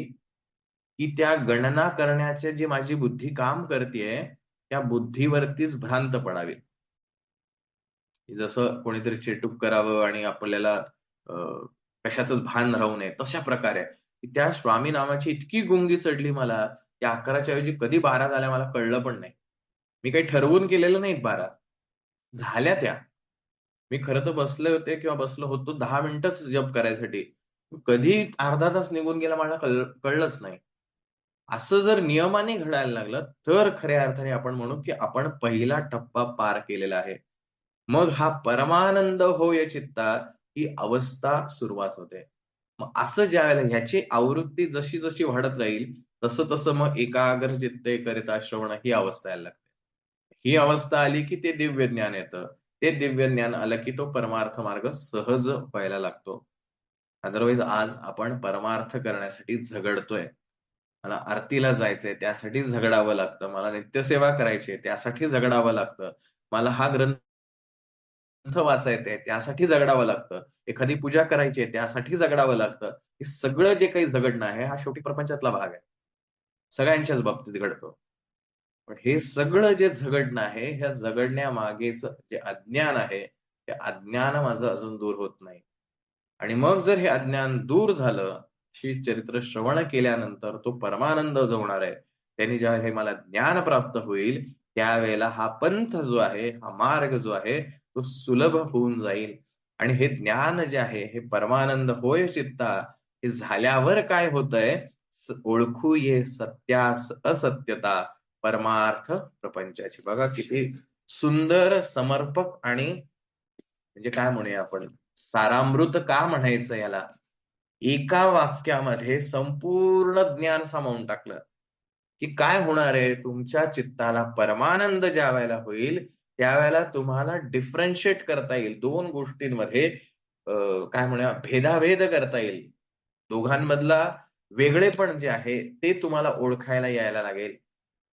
की त्या गणना करण्याची जी माझी बुद्धी काम करतीये, त्या बुद्धीवरतीच भ्रांत पडावी. जसं कोणीतरी चेटूक करावं आणि आपल्याला अ, कशाचंच भान राहू नये, तशा प्रकारे. त्या स्वामी नामाची इतकी गुंगी चढली मला, त्या 11च्या ऐवजी कधी 12 झाल्या मला कळलं पण नाही. मी काही ठरवून केलेलं नाहीत 12. झाल्या त्या. मी खरं तर बसले होते किंवा बसलो होतो 10 मिनिटंच जप करायसाठी. कधी अर्धा तास निघून गेला मला कळलंच नाही. असं जर नियमाने घडायला लागलं, तर खऱ्या अर्थाने आपण म्हणू, की आपण पहिला टप्पा पार केलेला आहे. मग हा परमानंद होय चित्ता ही अवस्था सुरुवात होते. मग असं ज्यावेळेला ह्याची आवृत्ती जशी-जशी वाढत राहील, तसं-तसं मग एकाग्र चित्ते करिता श्रवण ही अवस्था यायला लागते. ही अवस्था आली, की ते दिव्य ज्ञान येतं. ते दिव्य ज्ञान आलं की तो परमार्थ मार्ग सहज व्हायला लागतो. अदरवाईज आज आपण परमार्थ करण्यासाठी झगडतोय. मला आरतीला जायचंय त्यासाठी झगडावं लागतं. मला नित्यसेवा करायची आहे त्यासाठी झगडावं लागतं. मला हा ग्रंथ वाचायचा आहे त्यासाठी झगडावं लागतं. एखादी पूजा करायची आहे त्यासाठी झगडावं लागतं. हे सगळं जे काही झगडणं आहे हा शेवटी प्रपंचातला भाग आहे. सगळ्यांच्याच बाबतीत घडतो. पण हे सगळं जे झगडणं आहे, ह्या झगडण्यामागेच जे अज्ञान आहे, ते अज्ञान माझं अजून दूर होत नाही. आणि मग जर हे अज्ञान दूर झालं, श्री चरित्र श्रवण केल्यानंतर तो परमानंद जो होणार आहे, त्यांनी जेव्हा हे मला ज्ञान प्राप्त होईल, त्यावेळेला हा पंथ जो आहे, हा मार्ग जो आहे, तो सुलभ होऊन जाईल. आणि हे ज्ञान जे आहे, हे परमानंद होय चित्ता, हे झाल्यावर काय होतंय, ओळखू ये सत्यास असत्यता, परमार्थ प्रपंचाची. बघा किती सुंदर, समर्पक आणि म्हणजे काय म्हणूया आपण, सारामृत का म्हणायचं याला? एका वाक्यामध्ये संपूर्ण ज्ञान सामावून टाकलं, की काय होणार आहे तुमच्या चित्ताला परमानंद ज्या वेळेला होईल, त्यावेळेला तुम्हाला डिफरन्शिएट करता येईल. 2 गोष्टींमध्ये काय म्हणूया भेदाभेद करता येईल. दोघांमधला वेगळेपण जे आहे ते तुम्हाला ओळखायला यायला लागेल.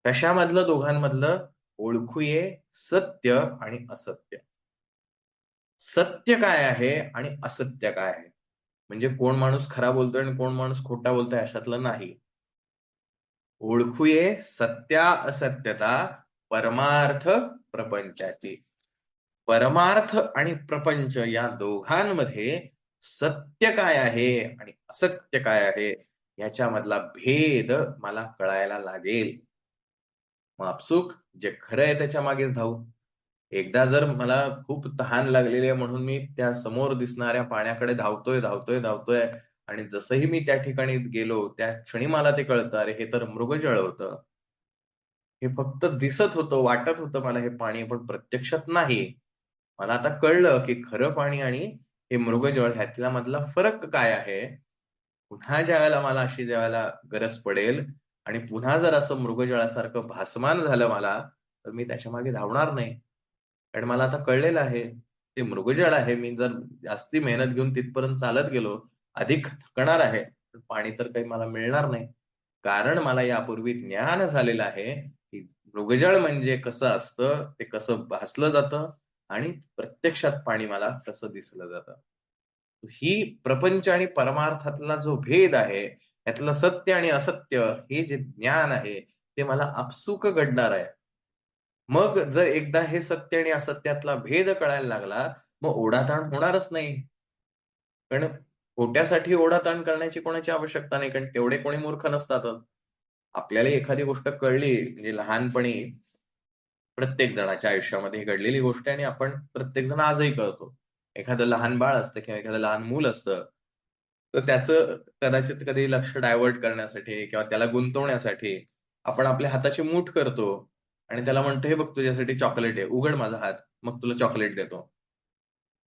कशामधलं दोघांमधलं? ओळखू ये सत्य आणि असत्य. सत्य काय आहे आणि असत्य काय आहे? म्हणजे कोण माणूस खरा बोलतोय आणि कोण माणूस खोटा बोलतोय अशातलं नाही. ओळखूये सत्या असत्यता परमार्थ प्रपंचाची. परमार्थ आणि प्रपंच या दोघांमध्ये सत्य काय आहे आणि असत्य काय आहे याच्यामधला भेद मला कळायला लागेल. मग आपसूक जे खरं आहे त्याच्या मागेच धावू. एकदा जर मला खूप तहान लागलेली आहे म्हणून मी त्या समोर दिसणाऱ्या पाण्याकडे धावतोय, धावतोय, धावतोय आणि जसंही मी त्या ठिकाणी गेलो, त्या क्षणी मला ते कळतं, अरे हे तर मृगजळ होतं. हे फक्त दिसत होतं, वाटत होतं मला हे पाणी, पण प्रत्यक्षात नाही. मला आता कळलं, की खरं पाणी आणि हे मृगजळ ह्यातला मधला फरक काय आहे. पुन्हा ज्यावेळेला मला अशी ज्यावेळेला गरज पडेल आणि पुन्हा जर असं मृगजळासारखं भासमान झालं मला, तर मी त्याच्यामागे धावणार नाही. कारण मला आता कळलेलं आहे, ते मृगजळ आहे. मी जर जास्ती मेहनत घेऊन तिथपर्यंत चालत गेलो, अधिक थकणार आहे. पण पाणी तर काही मला मिळणार नाही. कारण मला यापूर्वी ज्ञान झालेलं आहे, की मृगजळ म्हणजे कसं असतं, ते कसं भासलं जातं आणि प्रत्यक्षात पाणी मला कसं दिसलं जातं. ही प्रपंच आणि परमार्थातला जो भेद आहे, त्यातलं सत्य आणि असत्य हे जे ज्ञान आहे, ते मला आपसूक घडणार आहे. मग जर एकदा हे सत्य आणि असत्यातला भेद कळायला लागला, मग ओढाताण होणारच नाही. कारण खोट्यासाठी ओढाताण करण्याची कोणाची आवश्यकता नाही, कारण तेवढे कोणी मूर्ख नसतातच. आपल्याला एखादी गोष्ट कळली म्हणजे लहानपणी प्रत्येक जणाच्या आयुष्यामध्ये ही घडलेली गोष्ट आहे आणि आपण प्रत्येक जण आजही करतो. एखादं लहान बाळ असतं किंवा एखादं लहान मूल असतं, तर त्याचं कदाचित कधी लक्ष डायव्हर्ट करण्यासाठी किंवा त्याला गुंतवण्यासाठी आपण आपल्या हाताची मूठ करतो आणि त्याला म्हणतो, "हे बघ तुझ्यासाठी चॉकलेट आहे. उघड माझा हात, मग तुला चॉकलेट देतो."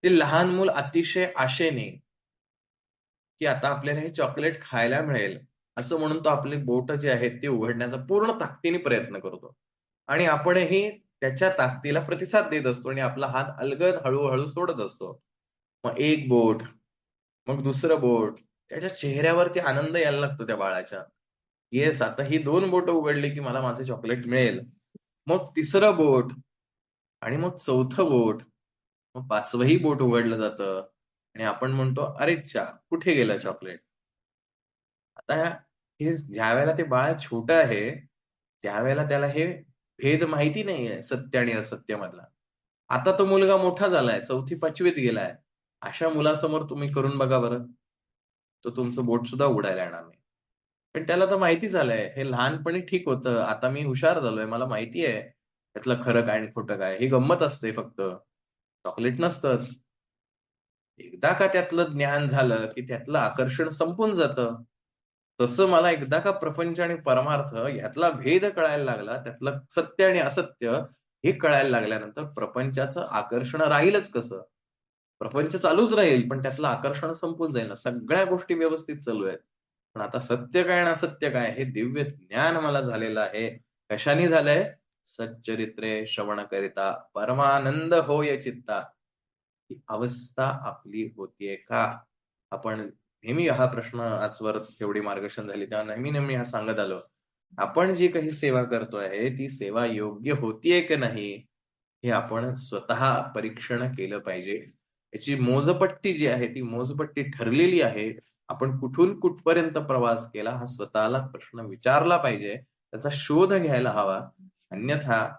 ते लहान मूल अतिशय आशेने, की आता आपल्याला हे चॉकलेट खायला मिळेल, असं म्हणून तो आपली बोटं जी आहेत ती उघडण्याचा पूर्ण ताकदीने प्रयत्न करतो. आणि आपणही त्याच्या ताकदीला प्रतिसाद देत असतो आणि आपला हात अलगद हळू सोडत असतो. मग एक बोट, मग दुसरं बोट, त्याच्या चेहऱ्यावरती आनंद यायला लागतो त्या बाळाच्या. येस, आता ही 2 बोटं उघडली की मला माझं चॉकलेट मिळेल. मग तिसरं बोट आणि मग चौथं बोट, मग 5वंही बोट उघडलं जातं आणि आपण म्हणतो, "अरेच्चा! कुठे गेलं चॉकलेट?" आता हे ज्यावेळेला ते बाळ छोटं आहे, त्यावेळेला त्याला हे भेद माहिती नाहीये सत्य आणि असत्यमधला. आता तो मुलगा मोठा झालाय, 4थी-5वीत गेलाय. अशा मुलासमोर तुम्ही करून बघा बरं. तो तुमचं बोट सुद्धा उघडायला येणार नाही. पण त्याला तर माहिती झालंय, हे लहानपणी ठीक होतं. आता मी हुशार झालोय. मला माहिती आहे, त्यातलं खरं काय आणि खोटं काय. ही गंमत असते फक्त. चॉकलेट नसतंच. एकदा का त्यातलं ज्ञान झालं, की त्यातलं आकर्षण संपून जातं. तसं मला एकदा का प्रपंच आणि परमार्थ ह्यातला भेद कळायला लागला, त्यातलं सत्य आणि असत्य हे कळायला लागल्यानंतर प्रपंचाचं आकर्षण राहीलच कसं? प्रपंच चालूच राहील, पण त्यातलं आकर्षण संपून जाईल ना. सगळ्या गोष्टी व्यवस्थित चालू आहेत. पण आता सत्य काय आणि असत्य काय हे दिव्य ज्ञान मला झालेलं आहे. कशाने झालंय? सच्चरित्रे श्रवण करिता परमानंद होय चित्ता. ही अवस्था आपली होतीये का? आपण नेहमी हा प्रश्न आजवर तेवढी मार्गदर्शन झाली तेव्हा नेहमी नेहमी हा सांगत आलो. आपण जी काही सेवा करतोय ती सेवा योग्य होतीये की नाही हे आपण स्वतः परीक्षण केलं पाहिजे. याची मोजपट्टी जी आहे ती मोजपट्टी ठरलेली आहे. आपण कुठून कुठपर्यंत प्रवास केला हा स्वतःला प्रश्न विचारला पाहिजे. त्याचा शोध घ्यायला हवा. अन्यथा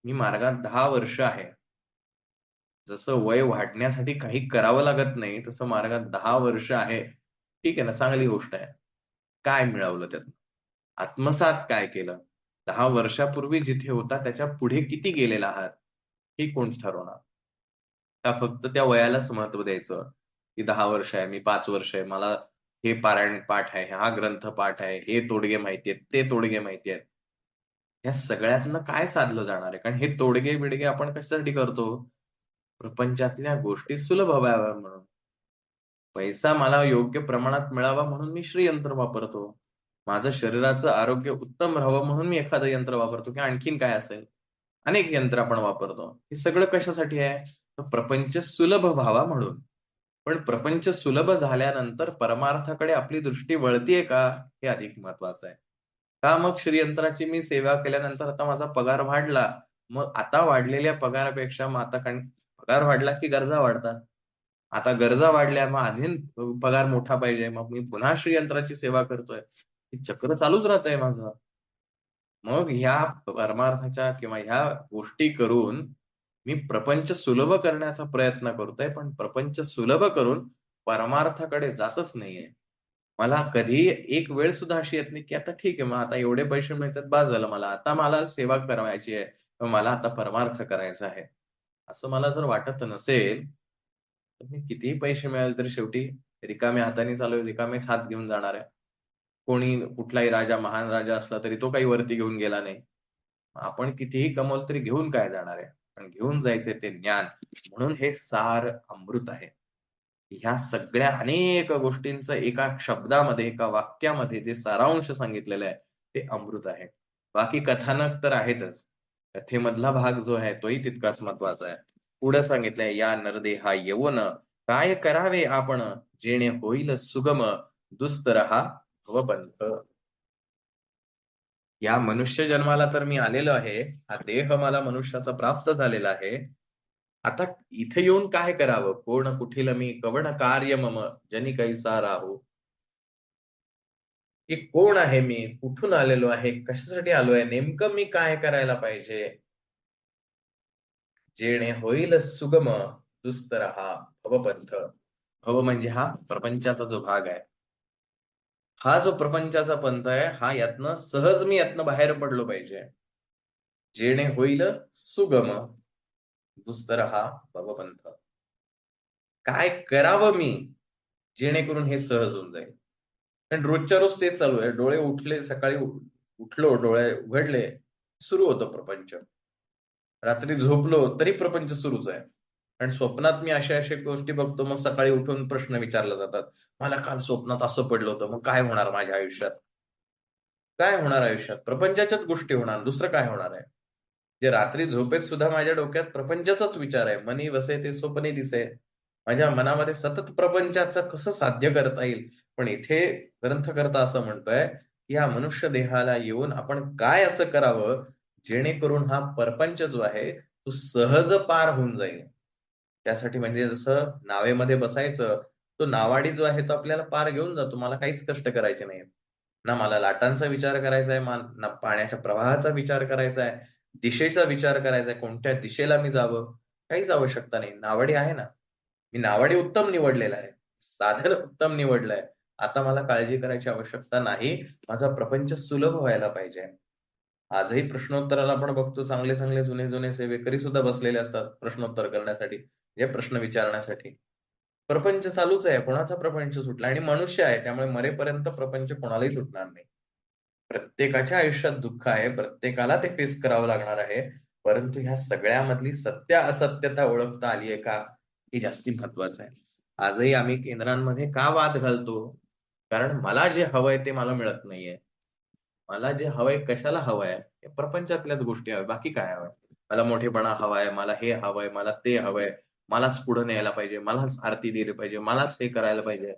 मी मार्गात 10 वर्ष आहे. जसं वय वाढण्यासाठी काही करावं लागत नाही, तसं मार्गात 10 वर्ष आहे. ठीक आहे ना, चांगली गोष्ट आहे. काय मिळवलं त्यातनं? आत्मसात काय केलं? 10 वर्षापूर्वी जिथे होता त्याच्या पुढे किती गेलेला आहात? हे कोण ठरवणार? का फक्त त्या वयालाच महत्त्व द्यायचं, की 10 वर्ष आहे, मी 5 वर्ष आहे, मला हे पारायण पाठ आहे, हा ग्रंथ पाठ आहे, हे तोडगे माहिती आहेत, ते तोडगे माहिती आहेत. ह्या सगळ्यातनं काय साधलं जाणार आहे? कारण हे तोडगे-बिडगे आपण कशासाठी करतो? प्रपंचातल्या गोष्टी सुलभ व्हाव्या म्हणून. पैसा मला योग्य प्रमाणात मिळावा म्हणून मी श्रीयंत्र वापरतो. माझं शरीराचं आरोग्य उत्तम राहावं म्हणून मी एखादं यंत्र वापरतो किंवा आणखीन काय असेल. अनेक यंत्र आपण वापरतो. हे सगळं कशासाठी आहे? तर प्रपंच सुलभ व्हावा म्हणून. पण प्रपंच सुलभ झाल्यानंतर परमार्थाकडे आपली दृष्टी वळतीये का? हे अधिक महत्वाचं आहे. का मग श्रीयंत्राची मी सेवा केल्यानंतर आता माझा पगार वाढला. मग आता वाढलेल्या पगारापेक्षा मग आता कारण पगार वाढला की गरजा वाढतात. आता गरजा वाढल्या मग आणखीन पगार मोठा पाहिजे. मग मी पुन्हा श्रीयंत्राची सेवा करतोय. हे चक्र चालूच राहतंय माझं. मग ह्या परमार्थाच्या किंवा ह्या गोष्टी करून मी प्रपंच सुलभ करण्याचा प्रयत्न करतोय, पण प्रपंच सुलभ करून परमार्थाकडे जातच नाहीये. मला कधी एक वेळ सुद्धा अशी येत नाही, की आता ठीक आहे, मग आता एवढे पैसे मिळतात बास झालं मला. आता मला सेवा करायची आहे. किंवा मला आता परमार्थ करायचा आहे. असं मला जर वाटत नसेल, तर मी कितीही पैसे मिळाले तरी शेवटी रिकाम्या हाताने चालू रिकामेच हात घेऊन जाणार आहे. कोणी कुठलाही राजा, महान राजा असला तरी तो काही वरती घेऊन गेला नाही. आपण कितीही कमवलं तरी घेऊन काय जाणार आहे? पण घेऊन जायचंय ते ज्ञान. म्हणून हे सार अमृत आहे. ह्या सगळ्या अनेक गोष्टींचं एका शब्दामध्ये, एका वाक्यामध्ये जे सारांश सांगितलेलं आहे, ते अमृत आहे. बाकी कथानक तर आहेतच. कथेमधला भाग जो आहे तोही तितकाच महत्वाचा आहे. पुढे सांगितलंय, "या नरदेहा येऊन काय करावे आपण, जेणे होईल सुगम दुस्तर हा भवबंध." या मनुष्य जन्माला तर मी आलेलो आहे. हा देह मला मनुष्याचा प्राप्त झालेला आहे. आता इथे येऊन काय करावं? कोण कुठील मी कवण कार्य मम जनी कैसा राहू. की कोण आहे मी? कुठून आलेलो आहे? कशासाठी आलोय? नेमकं मी काय करायला पाहिजे? जेणे होईल सुगम दुस्तर हा भवपंथ. भव म्हणजे हा प्रपंचाचा जो भाग आहे. हा जो प्रपंचाचा पंथ आहे, हा यातनं सहज मी यातनं बाहेर पडलो पाहिजे. जेणे होईल सुगम दुस्तर हा भवपंथ. काय करावं मी, जेणेकरून हे सहज होऊन जाईल? कारण रोजच्या रोज तेच चालू आहे. डोळे उठले, सकाळी उठलो, डोळे उघडले, सुरू होतं प्रपंच. रात्री झोपलो तरी प्रपंच सुरूच आहे. आणि स्वप्नात मी अशा गोष्टी बघतो, मग सकाळी उठून प्रश्न विचारले जातात. मला काल स्वप्नात असं पडलं होतं, मग काय होणार माझ्या आयुष्यात? काय होणार आयुष्यात? प्रपंचाच्याच गोष्टी होणार, दुसरं काय होणार आहे? जे रात्री झोपेत सुद्धा माझ्या डोक्यात प्रपंचाचाच विचार आहे. मनी वसे ते स्वप्ने दिसे. माझ्या मनामध्ये सतत प्रपंचाचं कसं साध्य करता येईल? पण इथे ग्रंथकर्ता असं म्हणतोय, की या मनुष्य देहाला येऊन आपण काय असं करावं, जेणेकरून हा परपंच जो आहे, तो सहज पार होऊन जाईल. त्यासाठी म्हणजे जसं नावेमध्ये बसायचं, तो नावाडी जो आहे तो आपल्याला पार घेऊन जातो. मला काहीच कष्ट करायचे नाहीत. ना मला लाटांचा विचार करायचा आहे, ना पाण्याच्या प्रवाहाचा विचार करायचा आहे, दिशेचा विचार करायचा आहे, कोणत्या दिशेला मी जावं, काहीच आवश्यकता नाही. नावाडी आहे ना. मी नावाडी उत्तम निवडलेला आहे. साधन उत्तम निवडलंय. आता मला काळजी करायची आवश्यकता नाही. माझा प्रपंच सुलभ व्हायला पाहिजे. आजही प्रश्नोत्तराला आपण बघतो चांगले-चांगले, जुने-जुने सेवेकरी सुद्धा बसलेले असतात प्रश्नोत्तर करण्यासाठी, हे प्रश्न विचारण्यासाठी. प्रपंच चालूच आहे. कोणाचा प्रपंच सुटला? आणि मनुष्य आहे त्यामुळे मरेपर्यंत प्रपंच कोणालाही सुटणार नाही. प्रत्येकाच्या आयुष्यात दुःख आहे. प्रत्येकाला ते फेस करावं लागणार आहे. परंतु ह्या सगळ्यामधली सत्य-असत्यता ओळखता आली आहे का? हे जास्ती महत्वाचं आहे. आजही आम्ही केंद्रांमध्ये का वाद घालतो? कारण मला जे हवंय ते मला मिळत नाहीये. मला जे हवंय कशाला हवंय? हे प्रपंचातल्याच गोष्टी हव्या. बाकी काय हवंय? मला मोठेपणा हवाय, मला हे हवंय, मला ते हवंय, मलाच पुढे न्यायला पाहिजे, मलाच आरती दिली पाहिजे, मलाच हे करायला पाहिजे.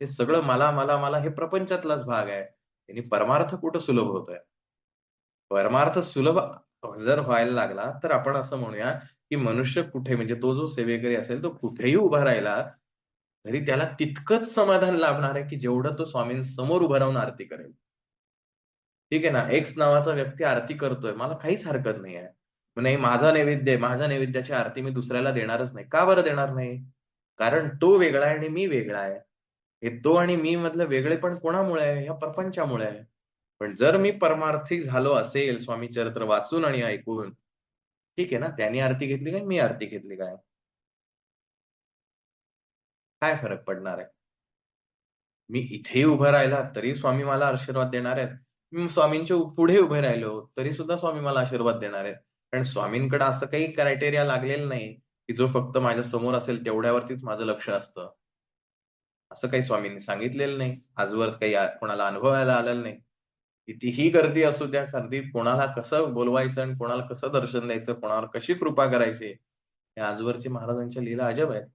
हे सगळं मला हे प्रपंचातलाच भाग आहे. आणि परमार्थ कुठं सुलभ होतोय? परमार्थ सुलभ जर व्हायला लागला, तर आपण असं म्हणूया, की मनुष्य कुठे म्हणजे तो जो सेवेकरी असेल, तो कुठेही उभा राहिला, तरी त्याला तितकंच समाधान लाभणार आहे, की जेवढं तो स्वामींसमोर उभं राहून आरती करेल. ठीक आहे ना, एक्स नावाचा व्यक्ती आरती करतोय, मला काहीच हरकत नाहीये. नाही माझा नैवेद्य आहे, माझ्या नैवेद्याची आरती मी दुसऱ्याला देणारच नाही. का बरं देणार नाही? कारण तो वेगळा आहे आणि मी वेगळा आहे. हे तो आणि मी मधलं वेगळेपण कोणामुळे आहे? या प्रपंचामुळे आहे. पण जर मी परमार्थी झालो असेल स्वामी चरित्र वाचून आणि ऐकून, ठीक आहे ना, त्याने आरती घेतली काय, मी आरती घेतली काय? काय फरक पडणार आहे? मी इथेही उभं राहिला तरी स्वामी मला आशीर्वाद देणार आहेत. मी स्वामींच्या पुढे उभे राहिलो तरी सुद्धा स्वामी मला आशीर्वाद देणार आहेत. कारण स्वामींकडे असं काही क्रायटेरिया लागलेलं नाही, की जो फक्त माझ्या समोर असेल तेवढ्यावरतीच माझं लक्ष असतं. असं काही स्वामींनी सांगितलेलं नाही. आजवर काही कोणाला अनुभवायला आलेलं नाही. कितीही गर्दी असू द्या, गर्दीत कोणाला कसं बोलवायचं आणि कोणाला कसं दर्शन द्यायचं, कोणावर कशी कृपा करायची, हे आजवरची महाराजांच्या लीला अजब आहेत.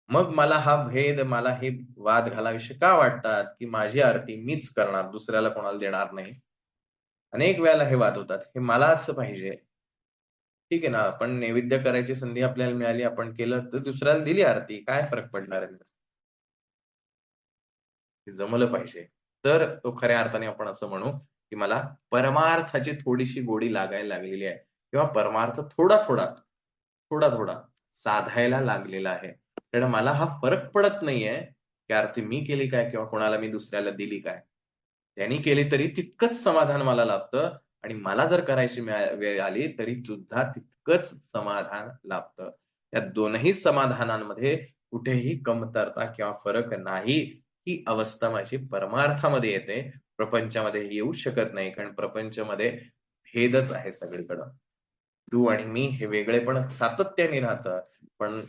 मग मला हा भेद, मला हे वाद घालावेसे का वाटतात, की माझी आरती मीच करणार, दुसऱ्याला कोणाला देणार नाही. अनेक वेळेला हे वाद होतात. हे मलाच पाहिजे. ठीक आहे ना, पण नैवेद्य करायची संधी आपल्याला मिळाली, आपण केलं, तर दुसऱ्याला दिली आरती. काय फरक पडणार आहे? ते जमलं पाहिजे. तर तो खऱ्या अर्थाने आपण असं म्हणू, की मला परमार्थाची थोडीशी गोडी लागायला लागलेली आहे किंवा परमार्थ थोडा-थोडा, थोडा-थोडा साधायला लागलेला आहे. कारण मला हा फरक पडत नाहीये, की आरती मी केली काय किंवा कोणाला मी दुसऱ्याला दिली काय. त्यांनी केली तरी तितकंच समाधान मला लाभतं आणि मला जर करायची वेळ आली तरी सुद्धा तितकंच समाधान लाभतं. या दोनही समाधानांमध्ये कुठेही कमतरता किंवा फरक नाही, ही अवस्था माझी परमार्थामध्ये येते. प्रपंचामध्ये येऊ शकत नाही. कारण प्रपंचामध्ये भेदच आहे सगळीकडं. तू आणि मी हे वेगळेपण सातत्याने राहतं. पण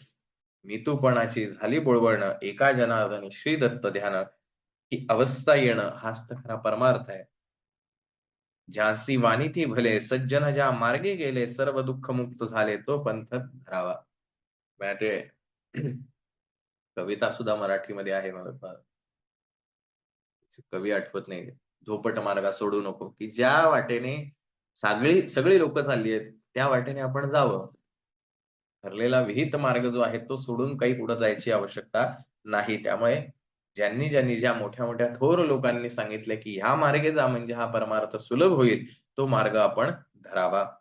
मी-तूपणाची झाली बोळवळणं, एका जनार्दनी श्री दत्त ध्यान, ही अवस्था येणं हाच तर खरा परमार्थ आहे. ज्यासी वानिती भले, सज्जन ज्या मार्गे गेले, सर्व दुःख मुक्त झाले, तो पंथ धरावा. म्हणजे कविता सुद्धा मराठीमध्ये आहे मला कवी आठवत नाही. धोपट मार्गा सोडू नको, की ज्या वाटेने सगळी लोकं चालली आहेत, त्या वाटेने आपण जावं. ठरलेला विहित मार्ग जो आहे तो सोडून काही पुढे जायची आवश्यकता नाही. त्यामुळे ज्यांनी ज्या मोठ्या-मोठ्या थोर लोकांनी सांगितले, की ह्या मार्गे जा म्हणजे हा परमार्थ सुलभ होईल, तो मार्ग आपण धरावा.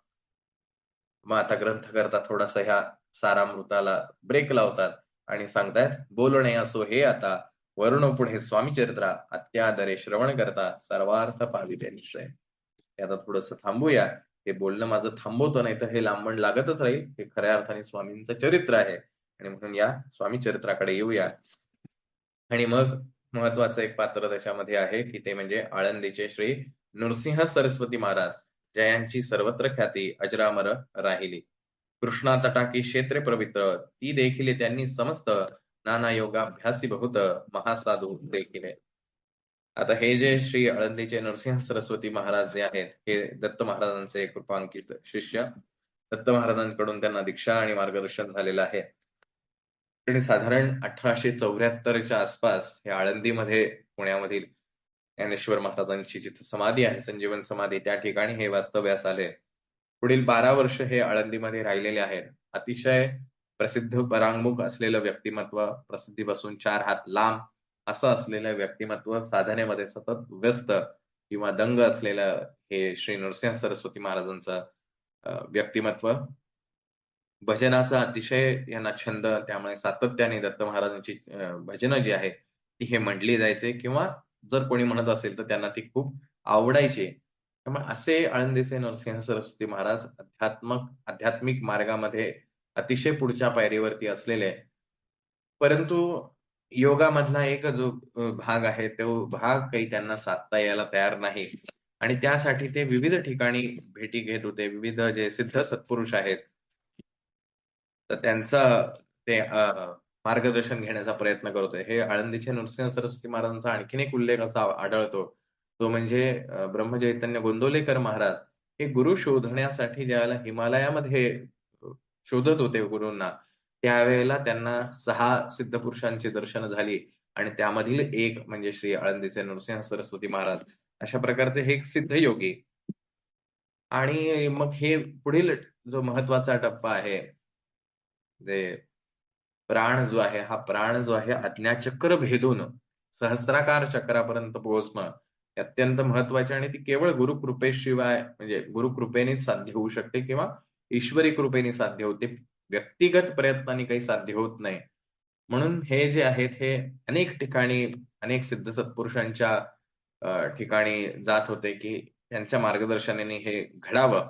मग आता ग्रंथकर्ता थोडासा ह्या सारामृताला ब्रेक लावतात आणि सांगतायत, "बोलणे असो हे आता, वरुण पुढे स्वामीचरित्रा, अत्यादरे श्रवण करता, सर्वार्थ पाविते निश्चय." हे आता थोडंसं थांबूया. हे बोलणं माझं थांबवतो, नाहीतर हे लांबण लागतच राहील. हे खऱ्या अर्थाने स्वामींचं चरित्र आहे आणि म्हणून या स्वामी चरित्राकडे येऊया. आणि मग महत्वाचं एक पात्र त्याच्यामध्ये आहे, की ते म्हणजे आळंदीचे श्री नृसिंह सरस्वती महाराज, जयांची सर्वत्र ख्याती अजरामर राहिली. कृष्णा तटाकी क्षेत्रे पवित्र, ती देखिले त्यांनी समस्त, नाना योगाभ्यासी बहुत, महासाधू देखिले. आता हे जे श्री आळंदीचे नरसिंह सरस्वती महाराज जे आहेत, हे दत्त महाराजांचे कृपांकित शिष्य. दत्त महाराजांकडून त्यांना दीक्षा आणि मार्गदर्शन झालेलं आहे. आणि साधारण 1874च्या आसपास हे आळंदीमध्ये पुण्यामधील ज्ञानेश्वर महाराजांची जिथे समाधी आहे, संजीवन समाधी, त्या ठिकाणी हे वास्तव्यास आले. पुढील 12 वर्ष हे आळंदीमध्ये राहिलेले आहेत. अतिशय प्रसिद्ध परांगमुख असलेलं व्यक्तिमत्व, प्रसिद्धीपासून 4 हात लांब असं असलेलं व्यक्तिमत्व, साधनेमध्ये सतत व्यस्त किंवा दंग असलेलं हे श्री नरसिंह सरस्वती महाराजांचं व्यक्तिमत्व. भजनाचा अतिशय यांना छंद, त्यामुळे सातत्याने दत्त महाराजांची भजनं जी आहेत, ती हे म्हटली जायचे किंवा जर कोणी म्हणत असेल, तर त्यांना ती खूप आवडायची. त्यामुळे असे आळंदीचे नरसिंह सरस्वती महाराज आध्यात्मिक मार्गामध्ये अतिशय पुढच्या पायरीवरती असलेले. परंतु योगामधला एक जो भाग आहे, तो भाग काही त्यांना साधता यायला तयार नाही आणि त्यासाठी ते विविध ठिकाणी भेटी घेत होते. विविध जे सिद्ध सत्पुरुष आहेत, तर त्यांचा ते मार्गदर्शन घेण्याचा प्रयत्न करतोय. हे आळंदीचे नृसिंह सरस्वती महाराजांचा आणखीन एक उल्लेख असा आढळतो, तो म्हणजे ब्रह्मचैतन्य गोंदवलेकर महाराज हे गुरु शोधण्यासाठी ज्यावेळेला हिमालयामध्ये शोधत होते गुरूंना, त्यावेळेला त्यांना 6 सिद्धपुरुषांची दर्शन झाली आणि त्यामधील एक म्हणजे श्री आळंदीचे नृसिंह सरस्वती महाराज. अशा प्रकारचे हे एक सिद्ध योगी. आणि मग हे पुढील जो महत्वाचा टप्पा आहे, जे प्राण जो आहे, हा प्राण जो आहे आज्ञाचक्र भेदून सहस्राकार चक्रापर्यंत पोहोचणं हे अत्यंत महत्वाचे आणि ती केवळ गुरुकृपेशिवाय म्हणजे गुरुकृपेनेच साध्य होऊ शकते किंवा ईश्वरी कृपेने साध्य होते. व्यक्तिगत प्रयत्नांनी काही साध्य होत नाही. म्हणून हे जे आहेत हे अनेक ठिकाणी अनेक सिद्ध सत्पुरुषांच्या ठिकाणी जात होते, की त्यांच्या मार्गदर्शनाने हे घडावं.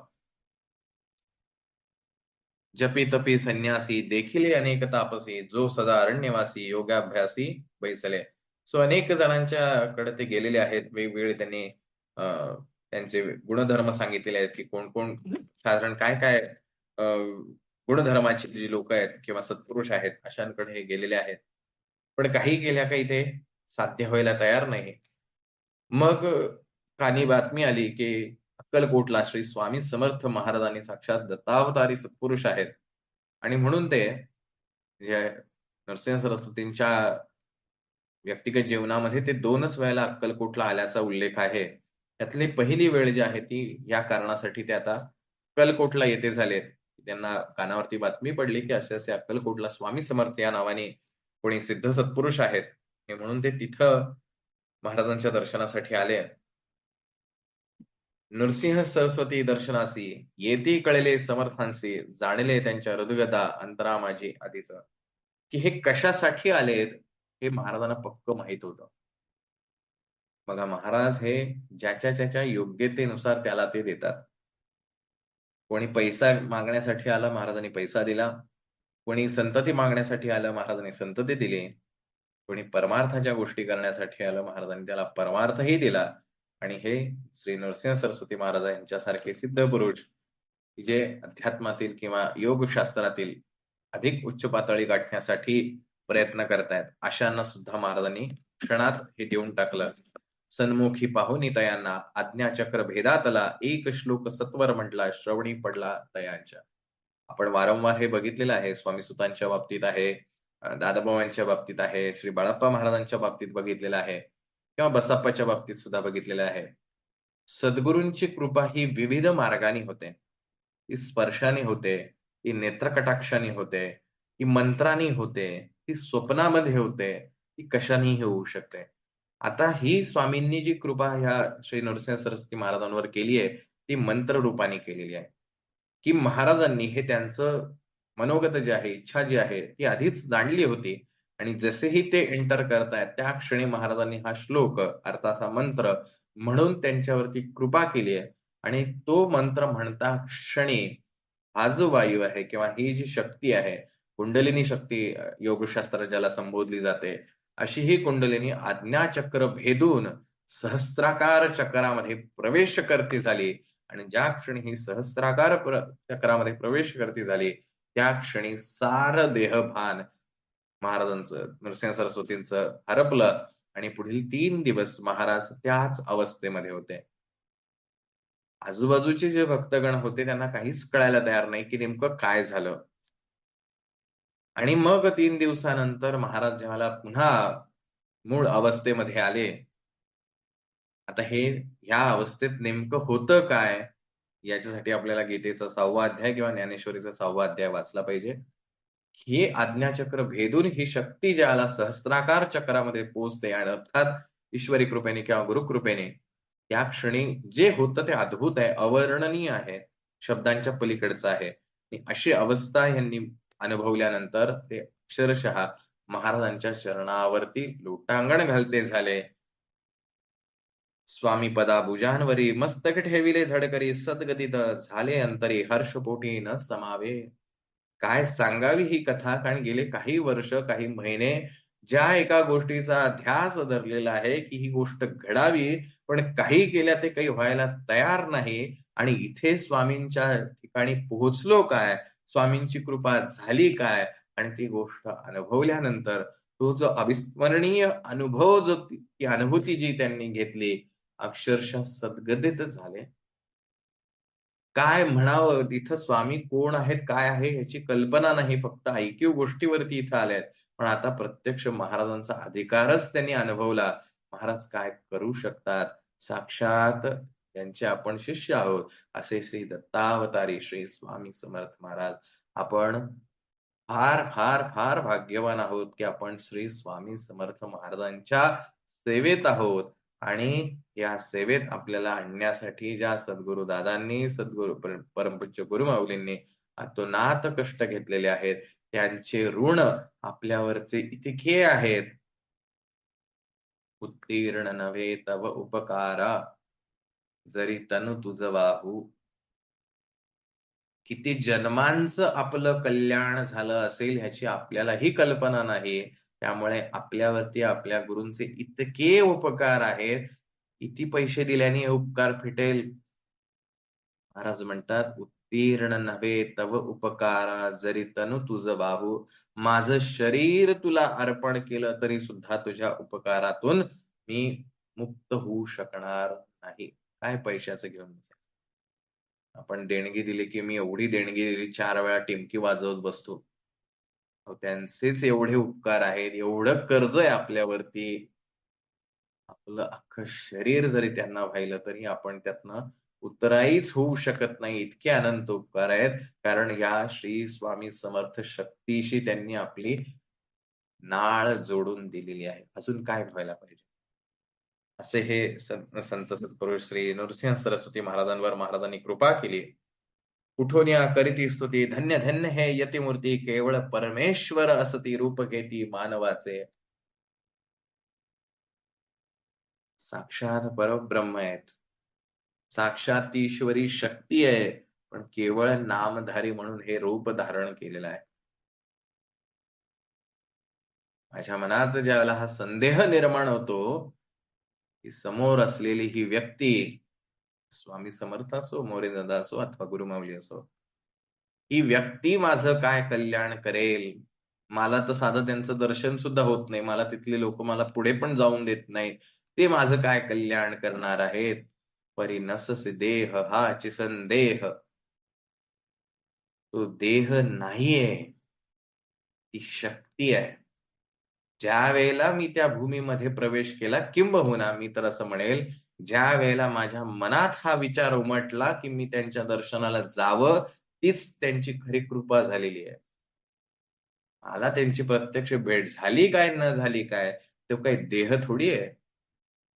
जपी तपी संन्यासी देखिले अनेक तापसी जो सदा अरण्यवासी योगाभ्यासी बैसले. सो अनेक जणांच्याकडे ते गेलेले आहेत. वेगवेगळे त्यांनी त्यांचे गुणधर्म सांगितलेले आहेत, की कोण-कोण साधारण काय-काय गुणधर्माची जी लोकं आहेत किंवा सत्पुरुष आहेत अशांकडे हे गेलेले आहेत. पण काही केल्या काही ते साध्य व्हायला तयार नाही. मग कानी बातमी आली, की अक्कलकोटला श्री स्वामी समर्थ महाराजांनी साक्षात दत्तावतारी सत्पुरुष आहेत आणि म्हणून ते जे नरसिंह सरस्वतींच्या व्यक्तिगत जीवनामध्ये ते 2च वेळेला अक्कलकोटला आल्याचा उल्लेख आहे. त्यातली पहिली वेळ जी आहे ती या कारणासाठी ते आता अक्कलकोटला येथे झालेत. त्यांना कानावरती बातमी पडली, की असे-असे अक्कलकोटला स्वामी समर्थ या नावाने कोणी सिद्ध सत्पुरुष आहेत. हे म्हणून ते तिथं महाराजांच्या दर्शनासाठी आले. नृसिंह सरस्वती दर्शनासी येती कळले समर्थांसी जाणले त्यांच्या हृदगदा अंतरा माझी आधीच. की हे कशासाठी आलेत हे महाराजांना पक्क माहित होतं. बघा महाराज हे ज्याच्या योग्यतेनुसार त्याला ते देतात. कोणी पैसा मागण्यासाठी आला महाराजांनी पैसा दिला. कोणी संतती मागण्यासाठी आलं महाराजांनी संतती दिली. कोणी परमार्थाच्या गोष्टी करण्यासाठी आलं महाराजांनी त्याला परमार्थही दिला. आणि हे श्री नरसिंह सरस्वती महाराज यांच्यासारखे सिद्ध पुरुष जे अध्यात्मातील किंवा योगशास्त्रातील अधिक उच्च पातळी गाठण्यासाठी प्रयत्न करतायत अशांना सुद्धा महाराजांनी क्षणात हे देऊन टाकलं. सन्मुखी पाहुनी तयांना आज्ञाचक्र भेदातला एक श्लोक सत्वर म्हटला श्रवणी पडला तयांच्या. आपण वारंवार हे बघितलेलं आहे. स्वामी सुतांच्या बाबतीत आहे, दादाभावांच्या बाबतीत आहे, श्री बाळाप्पा महाराजांच्या बाबतीत बघितलेलं आहे किंवा बसप्पाच्या बाबतीत सुद्धा बघितलेलं आहे. सद्गुरूंची कृपा ही विविध मार्गाने होते. ती स्पर्शाने होते, ती नेत्रकटाक्षाने होते, ती मंत्राने होते, ती स्वप्नामध्ये होते, ती कशानेही होऊ शकते. आता ही स्वामींनी जी कृपा ह्या श्री नरसिंह सरस्वती महाराजांवर केली आहे, ती मंत्र रूपाने केलेली आहे. की महाराजांनी हे त्यांचं मनोगत जे आहे, इच्छा जी आहे, ती आधीच जाणली होती आणि जसेही ते एंटर करतायत त्या क्षणी महाराजांनी हा श्लोक अर्थात हा मंत्र म्हणून त्यांच्यावरती कृपा केली आहे आणि तो मंत्र म्हणता क्षणी हा जो वायू आहे किंवा ही जी शक्ती आहे, कुंडलिनी शक्ती योगशास्त्रात ज्याला संबोधली जाते, अशी ही कुंडलिनी आज्ञाचक्र भेदून सहस्राकार चक्रामध्ये प्रवेश करती झाली आणि ज्या क्षणी ही सहस्राकार चक्रामध्ये प्रवेश करती झाली, त्या क्षणी सारं देहभान महाराजांचं, नरसिंह सरस्वतींचं हरपलं आणि पुढील 3 दिवस महाराज त्याच अवस्थेमध्ये होते. आजूबाजूचे जे भक्तगण होते त्यांना काहीच कळायला तयार नाही, की नेमकं काय झालं. आणि मग 3 दिवसानंतर महाराज जेव्हा पुन्हा मूळ अवस्थेमध्ये आले, आता हे ह्या अवस्थेत नेमकं होतं काय? याच्यासाठी आपल्याला गीतेचा 6वा अध्याय किंवा ज्ञानेश्वरीचा 6वा अध्याय वाचला पाहिजे. हे आज्ञाचक्र भेदून ही शक्ती ज्याला सहस्त्राकार चक्रामध्ये पोहोचते आणि अर्थात ईश्वरी कृपेने किंवा गुरुकृपेने त्या क्षणी जे होतं ते अद्भुत आहे, अवर्णनीय आहे, शब्दांच्या पलीकडचं आहे. आणि अशी अवस्था यांनी अनुभवल्यानंतर ते अक्षरशः महाराजांच्या चरणावरती लोटांगण घालते झाले. स्वामी पदा भुजांवरी मस्तक ठेविले झडकरी सद्गतीत झाले अंतरी हर्षपोटी न समावे. काय सांगावी ही कथा कारण गेले काही वर्ष काही महिने ज्या एका गोष्टीचा ध्यास धरलेला आहे की ही गोष्ट घडावी पण काही केल्या ते काही व्हायला तयार नाही आणि इथे स्वामींच्या ठिकाणी पोहोचलो काय स्वामींची कृपा झाली काय आणि ती गोष्ट अनुभवल्यानंतर तो जो अविस्मरणीय अनुभव जो ती अनुभूती जी त्यांनी घेतली अक्षरशः सद्गदित झाले. काय म्हणावं? तिथं स्वामी कोण आहेत, काय आहे ह्याची कल्पना नाही. फक्त ऐकीव गोष्टीवरती इथं आले पण आता प्रत्यक्ष महाराजांचा अधिकारच त्यांनी अनुभवला. महाराज काय करू शकतात? साक्षात त्यांचे आपण शिष्य आहोत. असे श्री दत्तावतारी श्री स्वामी समर्थ महाराज. आपण फार, फार, फार भाग्यवान आहोत, की आपण श्री स्वामी समर्थ महाराजांच्या सेवेत आहोत आणि या सेवेत आपल्याला आणण्यासाठी ज्या सद्गुरु दादांनी, सद्गुरु परमपूज्य गुरुमाऊलींनी अतोनात कष्ट घेतलेले आहेत, त्यांचे ऋण आपल्यावरचे इतके आहेत. उत्तीर्ण नव्हे तव उपकारा, जरी तनु तुझ वाहू. किती जन्मांचं आपलं कल्याण झालं असेल ह्याची आपल्यालाही कल्पना नाही. त्यामुळे आपल्यावरती आपल्या गुरूंचे इतके उपकार आहेत. किती पैसे दिल्याने हे उपकार फिटेल? महाराज म्हणतात, उत्तीर्ण नव्हे तव उपकारा, जरी तनु तुझ बाहू. माझं शरीर तुला अर्पण केलं तरी सुद्धा तुझ्या उपकारातून मी मुक्त होऊ शकणार नाही. काय पैशाचं घेऊन बसायचं? आपण देणगी दिली की मी एवढी देणगी दिली 4 वेळा टिमकी वाजवत बसतो. अहो, त्यांचेच एवढे उपकार आहेत, एवढं कर्ज आहे आपल्यावरती. आपलं अख्खं शरीर जरी त्यांना वाहिलं तरी आपण त्यातनं उतराईच होऊ शकत नाही. इतके अनंत उपकार आहेत. कारण या श्री स्वामी समर्थ शक्तीशी त्यांनी आपली नाळ जोडून दिलेली आहे. अजून काय व्हायला पाहिजे? असे हे संत सद्गुरू श्री नृसिंह सरस्वती महाराजांवर महाराजांनी कृपा केली. कुठून या करीती स्तुती, धन्य धन्य हे यतिमूर्ती, केवळ परमेश्वर असती रूप घेती मानवाचे. साक्षात परब्रह्म आहेत. साक्षात ती ईश्वरी शक्ती आहे. पण केवळ नामधारी म्हणून हे रूप धारण केलेलं आहे. माझ्या मनात ज्यावेळेला हा संदेह निर्माण होतो, की समोर असलेली ही व्यक्ती स्वामी समर्थ असो, मोरे दादा असो अथवा गुरुमाऊली असो, ही व्यक्ती माझं काय कल्याण करेल? मला तर साधं त्यांचं दर्शन सुद्धा होत नाही. मला तिथले लोक मला पुढे पण जाऊन देत नाही. ते माझं काय कल्याण करणार आहेत? परी नससी देह हाची संदेह. तो देह नाहीये, ती शक्ती आहे. ज्या वेळेला मी त्या भूमीमध्ये प्रवेश केला, किंबहुना मी तर असं म्हणेल, ज्या वेळेला माझ्या मनात हा विचार उमटला, की मी त्यांच्या दर्शनाला जावं, तीच त्यांची खरी कृपा झालेली आहे. मला त्यांची प्रत्यक्ष भेट झाली काय न झाली काय, तो काही देह थोडी आहे,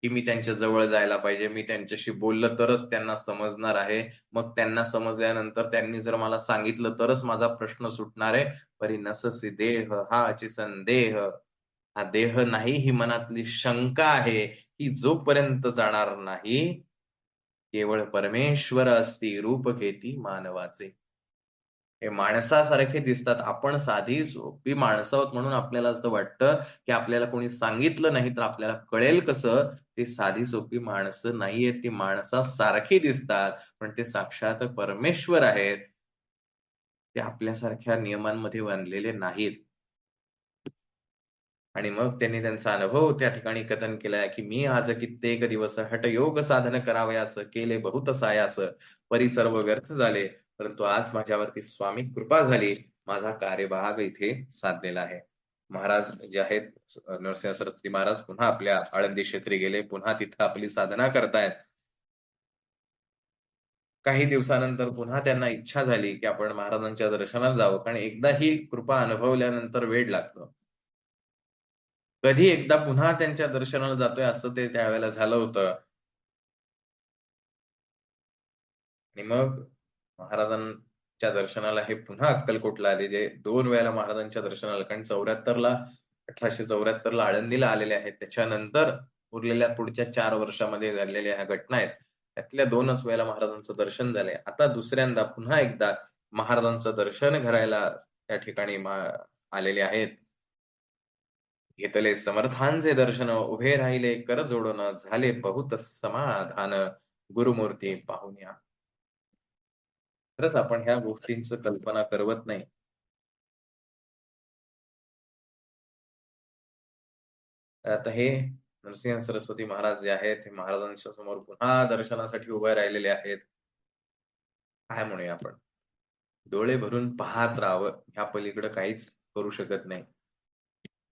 की मी त्यांच्या जवळ जायला पाहिजे. मी त्यांच्याशी बोललं तरच त्यांना समजणार आहे. मग त्यांना समजल्यानंतर त्यांनी जर मला सांगितलं तरच माझा प्रश्न सुटणार आहे. परी नससी देह हाची संदेह. हा देह नाही ही मनातली शंका आहे. ही जोपर्यंत जाणार नाही, केवळ परमेश्वर असती रूप घेती मानवाचे. हे माणसासारखे दिसतात. आपण साधी सोपी माणसं आहोत म्हणून आपल्याला असं वाटतं, की आपल्याला कोणी सांगितलं नाही तर आपल्याला कळेल कसं? ती साधी सोपी माणसं नाहीयेत. ती माणसासारखी दिसतात, पण ते साक्षात परमेश्वर आहेत. ते आपल्यासारख्या नियमांमध्ये बांधलेले नाहीत. आणि मग त्यांनी त्यांचा अनुभव त्या ठिकाणी कथन केलाय, की मी आज कित्येक दिवस हठयोग साधन करावयास केले बहुत सायास, परी सर्व व्यर्थ झाले. परंतु आज माझ्यावरती स्वामी कृपा झाली. माझा कार्यभाग इथे साधलेला आहे. महाराज जे आहेत नरसिंह सरस्वती महाराज पुन्हा आपल्या आळंदी क्षेत्री गेले. पुन्हा तिथं आपली साधना करतायत. काही दिवसानंतर पुन्हा त्यांना इच्छा झाली, की आपण महाराजांच्या दर्शनात जावं. कारण एकदा ही कृपा अनुभवल्यानंतर वेड लागतं. कधी एकदा पुन्हा त्यांच्या दर्शनाला जातोय असं ते त्यावेळेला झालं होतं. आणि मग महाराजांच्या दर्शनाला हे पुन्हा अक्कलकोटला आले, जे 2 वेळेला महाराजांच्या दर्शनाला. कारण 1874 ला आळंदीला आलेले आहेत. त्याच्यानंतर उरलेल्या पुढच्या 4 वर्षामध्ये घडलेल्या ह्या घटना आहेत. त्यातल्या 2च वेळेला महाराजांचं दर्शन झालंय. आता दुसऱ्यांदा पुन्हा एकदा महाराजांचं दर्शन करायला त्या ठिकाणी आलेले आहेत. घेतले समर्थांचे दर्शन, उभे राहिले कर जोडून, झाले बहुत समाधान, गुरुमूर्ती पाहून या. खरंच आपण ह्या गोष्टींचं कल्पना करवत नाही. आता हे नरसिंह सरस्वती महाराज जे आहेत हे महाराजांच्या समोर पुन्हा दर्शनासाठी उभे राहिलेले आहेत. काय म्हणूया आपण, डोळे भरून पाहत राहावं, ह्या पलीकडे काहीच करू शकत नाही.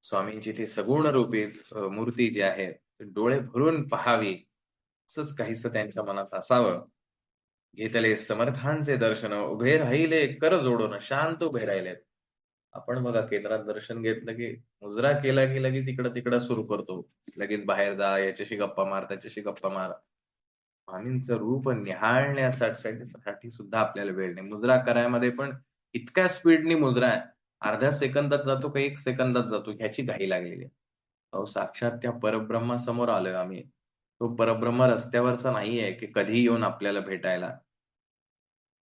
स्वामींची ती सगुण रूपी मूर्ती जी आहे डोळे भरून पहावी, असंच काहीसं त्यांच्या मनात असावं. घेतले समर्थांचे दर्शन, उभे राहिले कर जोडून, शांत उभे राहिलेत. आपण बघा केंद्रात दर्शन घेतलं की मुजरा केला की लगेच इकडं तिकडं सुरू करतो. लगेच बाहेर जा, याच्याशी गप्पा मार, त्याच्याशी गप्पा मार. स्वामींचं रूप निहाळण्यासाठी सुद्धा आपल्याला वेळ नाही. मुजरा करायमध्ये पण इतक्या स्पीडनी मुजरा आहे. अर्ध्या सेकंदात जातो का 1 सेकंदात जातो ह्याची घाई लागलेली आहे. अहो साक्षात त्या परब्रह्मासमोर आलोय आम्ही. तो परब्रह्म रस्त्यावरचा नाहीये की कधीही येऊन आपल्याला भेटायला.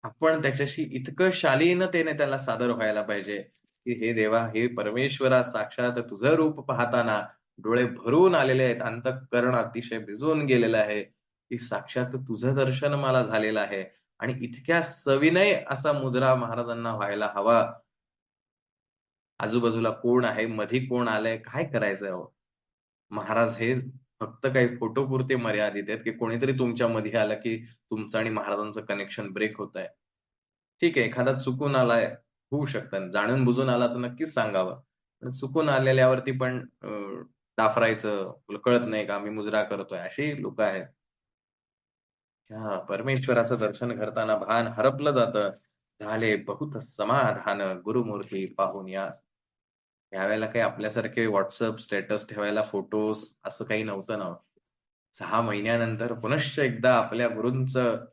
आपण त्याच्याशी इतकं शालीनतेने त्याला सादर व्हायला पाहिजे, की "हे देवा, हे परमेश्वरा साक्षात तुझं रूप पाहताना डोळे भरून आलेले आहेत. अंतःकरण अतिशय भिजून गेलेलं आहे, की साक्षात तुझं दर्शन मला झालेलं आहे." आणि इतक्या सविनय असा मुजरा महाराजांना व्हायला हवा. आजूबाजूला कोण आहे? मधी कोण आलंय? काय करायचंय हो? महाराज हे फक्त काही फोटोपुरते मर्यादित आहेत, की कोणीतरी तुमच्या मध्ये आलं, की तुमचं आणि महाराजांचं कनेक्शन ब्रेक होतंय. ठीक आहे, एखादा चुकून आलाय, होऊ शकतं. जाणून-बुजून आला तर नक्कीच सांगावं. पण चुकून आलेल्यावरती पण डाफरायचं, "तुला कळत नाही का आम्ही मुजरा करतोय." अशी लोकं आहेत. हां, परमेश्वराचं दर्शन करताना भान हरपलं जातं. झाले बहुत समाधान गुरुमूर्ती पाहून या. त्यावेळेला काही आपल्यासारखे WhatsApp स्टेटस ठेवायला फोटोज असं काही नव्हतं ना. 6 महिन्यानंतर पुनश्च एकदा आपल्या गुरूंचं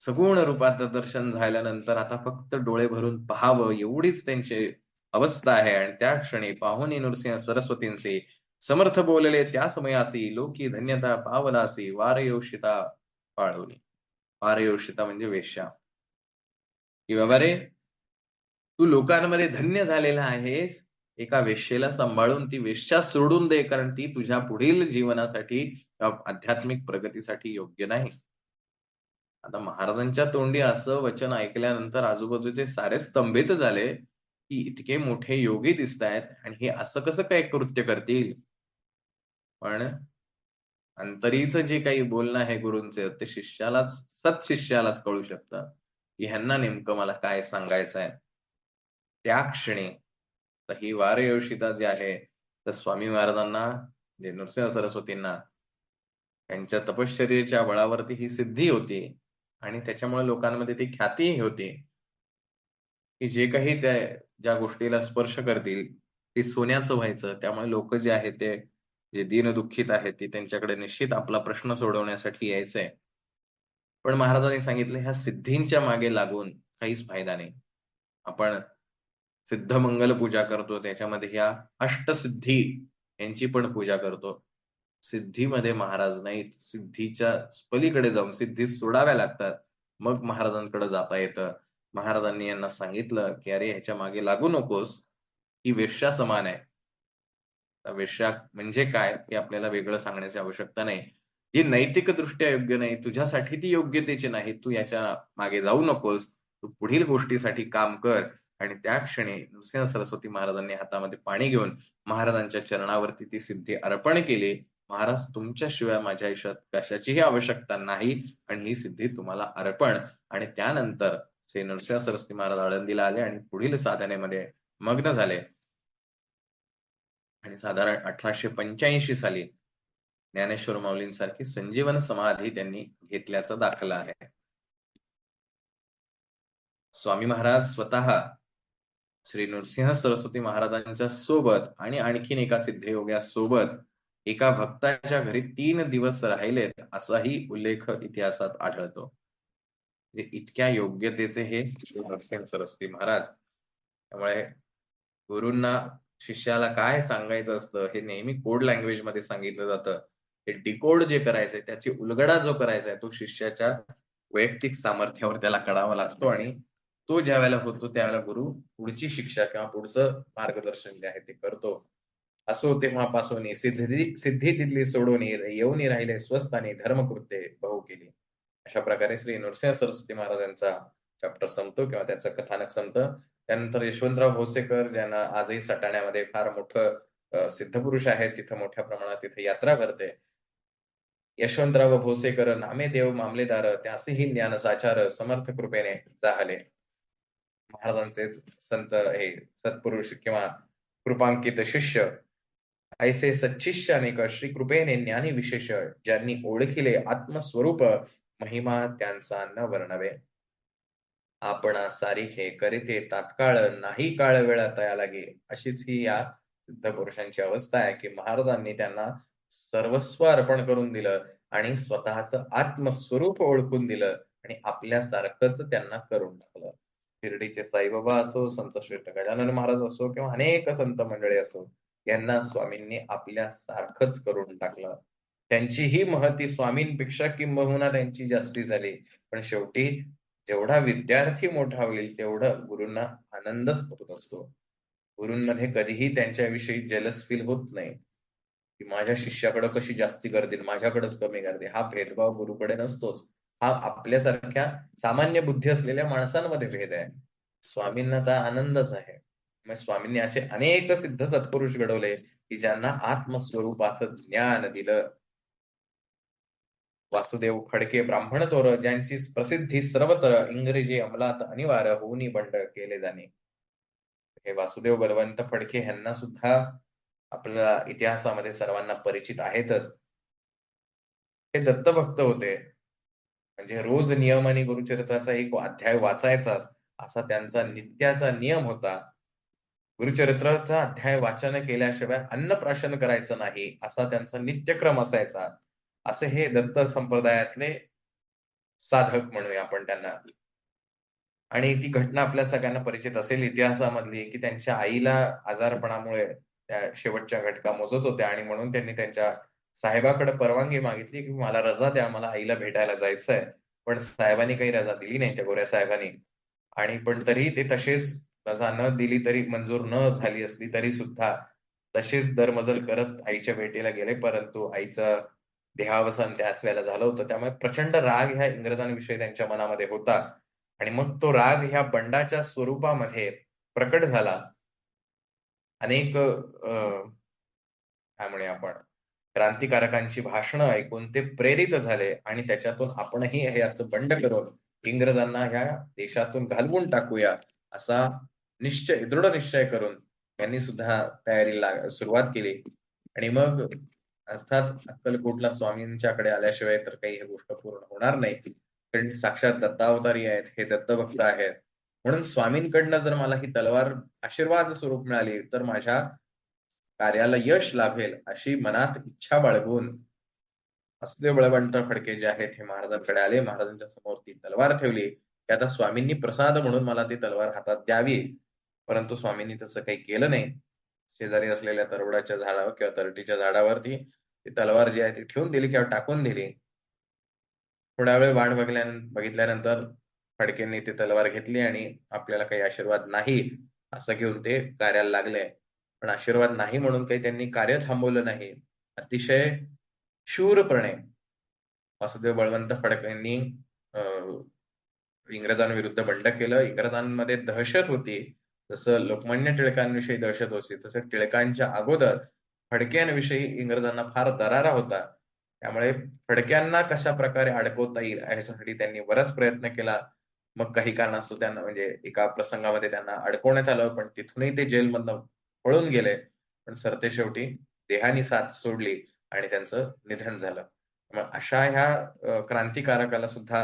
सगुण रूपात दर्शन झाल्यानंतर आता फक्त डोळे भरून पाहावं एवढीच त्यांची अवस्था आहे आणि त्या क्षणी पाहुणी नृसिंह सरस्वतींचे समर्थ बोलले त्या समयासी लोकी धन्यता पावलासी वार येऊशिता पाळोनी. वार येऊशिता म्हणजे वेश्या. की बाबा रे, तू लोकांमध्ये धन्य झालेला आहेस. एका वेश्येला सांभाळून ती वेश्या सोडून दे, कारण ती तुझ्या पुढील जीवनासाठी आध्यात्मिक प्रगतीसाठी योग्य नाही. आता महाराजांच्या तोंडी असं वचन ऐकल्यानंतर आजूबाजूचे सारे स्तंभित झाले, की इतके मोठे योगी दिसतायत आणि हे असं कसं काय कृत्य करतील? पण अंतरीचं जे काही बोलणं आहे गुरूंचं, ते सत्शिष्यालाच कळू शकतं, की ह्यांना नेमकं मला काय सांगायचं आहे. त्या क्षणी तर ही वारयोषिता जी आहे, तर स्वामी महाराजांना, जे नृसिंह सरस्वतींना त्यांच्या तपश्चर्येच्या बळावरती ही सिद्धी होती आणि त्याच्यामुळे लोकांमध्ये ती ख्यातीही होती, की जे काही त्या ज्या गोष्टीला स्पर्श करतील, ते सोन्याचं व्हायचं. त्यामुळे लोकं जे आहेत ते जे दीनदुःखित आहेत, ते त्यांच्याकडे निश्चित आपला प्रश्न सोडवण्यासाठी यायचंय. पण महाराजांनी सांगितलं ह्या सिद्धींच्या मागे लागून काहीच फायदा नाही. आपण सिद्धमंगल पूजा करतो त्याच्यामध्ये ह्या अष्टसिद्धी यांची पण पूजा करतो. सिद्धीमध्ये महाराज नाहीत. सिद्धीच्या पलीकडे जाऊन सिद्धी सोडाव्या लागतात. मग महाराजांकडे जाता येतं. महाराजांनी यांना सांगितलं, की "अरे ह्याच्या मागे लागू नकोस. ही वेश्या समान आहे." आता वेश्या म्हणजे काय हे आपल्याला वेगळं सांगण्याची आवश्यकता नाही. जी नैतिकदृष्ट्या योग्य नाही, तुझ्यासाठी ती योग्यतेची नाही. तू याच्या मागे जाऊ नकोस. तू पुढील गोष्टीसाठी काम कर. आणि त्या क्षणी नृसिंह सरस्वती महाराजांनी हातामध्ये पाणी घेऊन महाराजांच्या चरणावरती ती सिद्धी अर्पण केली. "महाराज तुमच्याशिवाय माझ्या आयुष्यात कशाचीही आवश्यकता नाही आणि ही सिद्धी तुम्हाला अर्पण." आणि त्यानंतर श्री नरसिंह सरस्वती महाराज आळंदीला आले आणि पुढील साधनेमध्ये मग्न झाले. आणि साधारण 1885 साली ज्ञानेश्वर माऊलींसारखी संजीवन समाधी त्यांनी घेतल्याचा दाखला आहे. स्वामी महाराज स्वतः श्री नृसिंह सरस्वती महाराजांच्या सोबत आणि आणखीन एका सिद्धयोग्यासोबत एका भक्ताच्या घरी 3 दिवस राहिलेत असाही उल्लेख इतिहासात आढळतो. म्हणजे इतक्या योग्यतेचे हे नृसिंह सरस्वती महाराज. त्यामुळे गुरूंना शिष्याला काय सांगायचं असतं हे नेहमी कोड लँग्वेज मध्ये सांगितलं जातं. हे डिकोड जे करायचंय त्याची उलगडा जो करायचा आहे तो शिष्याच्या वैयक्तिक सामर्थ्यावर त्याला कळावा लागतो आणि तो ज्यावेळेला होतो त्यावेळेला गुरु पुढची शिक्षा किंवा पुढचं मार्गदर्शन जे आहे ते करतो. असो तेव्हापासून सिद्धी सिद्धी तिथली सोडून येऊन राहिले स्वस्थानी धर्मकृत्ये बहु केली. अशा प्रकारे श्री नृसिंह सरस्वती महाराजांचा चॅप्टर संपतो किंवा त्याचं कथानक संपतं. त्यानंतर यशवंतराव भोसेकर ज्यांना आजही सटाण्यामध्ये फार मोठं सिद्धपुरुष आहेत तिथं मोठ्या प्रमाणात तिथे यात्रा भरते. यशवंतराव भोसेकर नामे देव मामलेदार त्यासेही ज्ञान साचार समर्थ कृपेने जाहले. महाराजांचेच संत हे सत्पुरुष किंवा कृपांकित शिष्य ऐसे सच्शिष्य अनेक श्री कृपेने ज्ञानी विशेष ज्यांनी ओळखिले आत्मस्वरूप महिमा त्यांचा न वर्णवे. आपणा सारिखे करीते तात्काळ नाही काळ वेळा तया लागे. अशीच ही या सिद्ध पुरुषांची अवस्था आहे की महाराजांनी त्यांना सर्वस्व अर्पण करून दिलं आणि स्वतःचं आत्मस्वरूप ओळखून दिलं आणि आपल्यासारखंच त्यांना करून टाकलं. शिर्डीचे साईबाबा असो, संत श्रेष्ठ गजानन महाराज असो किंवा अनेक संत मंडळी असो, यांना स्वामींनी आपल्यासारखंच करून टाकलं. त्यांची ही महती स्वामींपेक्षा किंबहुना त्यांची जास्ती झाली. पण शेवटी जेवढा विद्यार्थी मोठा होईल तेवढं गुरूंना आनंदच होत असतो. गुरूंमध्ये कधीही त्यांच्याविषयी जेलस फील होत नाही की माझ्या शिष्याकडे कशी जास्ती गर्दी माझ्याकडेच कमी गर्दी. हा भेदभाव गुरुकडे नसतोच. हा आपल्यासारख्या सामान्य बुद्धी असलेल्या माणसांमध्ये भेद आहे. स्वामींना तर आनंदच आहे. मग स्वामींनी असे अनेक सिद्ध सत्पुरुष घडवले की ज्यांना आत्मस्वरूपाचं ज्ञान दिलं. वासुदेव फडके ब्राह्मण थोर ज्यांची प्रसिद्धी सर्वत्र इंग्रजी अंमलात अनिवार्य होऊनी बंड केले जाणे. हे वासुदेव बळवंत फडके यांना सुद्धा आपल्या इतिहासामध्ये सर्वांना परिचित आहेतच. हे दत्तभक्त होते. म्हणजे रोज नियमाने गुरुचरित्राचा एक अध्याय वाचायचाच असा त्यांचा नित्याचा नियम होता. गुरुचरित्राचा अध्याय वाचन केल्याशिवाय अन्नप्राशन करायचं नाही असा त्यांचा नित्यक्रम असायचा. असे हे दत्त संप्रदायातले साधक म्हणूया आपण त्यांना. आणि ती घटना आपल्या सगळ्यांना परिचित असेल इतिहासामधली की त्यांच्या आईला आजारपणामुळे त्या शेवटच्या घटका मोजत होत्या आणि म्हणून त्यांनी त्यांच्या साहेबाकडे परवानगी मागितली की मला रजा द्या, मला आईला भेटायला जायचंय. पण साहेबांनी काही रजा दिली नाही त्या गोऱ्या साहेबांनी. आणि पण तरी ते तसेच रजा न दिली तरी मंजूर न झाली असली तरी सुद्धा तसेच दरमजल करत आईच्या भेटीला गेले. परंतु आईचं देहावसान त्याच वेळेला झालं होतं. त्यामुळे प्रचंड राग ह्या इंग्रजांविषयी त्यांच्या मनामध्ये होता आणि मग तो राग ह्या बंडाच्या स्वरूपामध्ये प्रकट झाला. अनेक काय म्हणूया आपण क्रांतिकारकांची भाषणं ऐकून ते प्रेरित झाले आणि त्याच्यातून आपणही हे असं बंड करून इंग्रजांना ह्या देशातून घालवून टाकूया असा दृढ निश्चय करून त्यांनी सुद्धा तयारीला सुरुवात केली. आणि मग अर्थात अक्कलकोटला स्वामींच्याकडे आल्याशिवाय तर काही ही गोष्ट पूर्ण होणार नाही. कारण साक्षात दत्तावतारी आहेत, हे दत्तभक्त आहेत. म्हणून स्वामींकडनं जर मला ही तलवार आशीर्वाद स्वरूप मिळाली तर माझ्या कार्याला यश लाभेल अशी मनात इच्छा बाळगून वासुदेव बळवंत फडके जे आहेत हे महाराजांकडे आले. महाराजांच्या समोर ती तलवार ठेवली की आता स्वामींनी प्रसाद म्हणून मला ती तलवार हातात द्यावी. परंतु स्वामींनी तसं काही केलं नाही. शेजारी असलेल्या तरवडाच्या झाडावर किंवा तरटीच्या झाडावरती ती तलवार जी आहे ती ठेवून दिली किंवा टाकून दिली. थोडा वेळ वाट बघितल्यानंतर फडकेंनी ती तलवार घेतली आणि आपल्याला काही आशीर्वाद नाही असं घेऊन ते कार्याला लागले. पण आशीर्वाद नाही म्हणून काही त्यांनी कार्य थांबवलं नाही. अतिशय शूरपणे वासुदेव बळवंत फडकेंनी इंग्रजांविरुद्ध बंड केलं. इंग्रजांमध्ये दहशत होती. जसं लोकमान्य टिळकांविषयी दहशत होती तसं टिळकांच्या अगोदर फडक्यांविषयी इंग्रजांना फार दरारा होता. त्यामुळे फडक्यांना कशा प्रकारे अडकवता येईल याच्यासाठी त्यांनी बराच प्रयत्न केला. मग काही कारणास्तव त्यांना म्हणजे एका प्रसंगामध्ये त्यांना अडकवण्यात आलं पण तिथूनही ते जेलमधनं पळून गेले. पण सरतेशेवटी देहानी साथ सोडली आणि त्यांचं निधन झालं. मग अशा ह्या क्रांतिकारकाला सुद्धा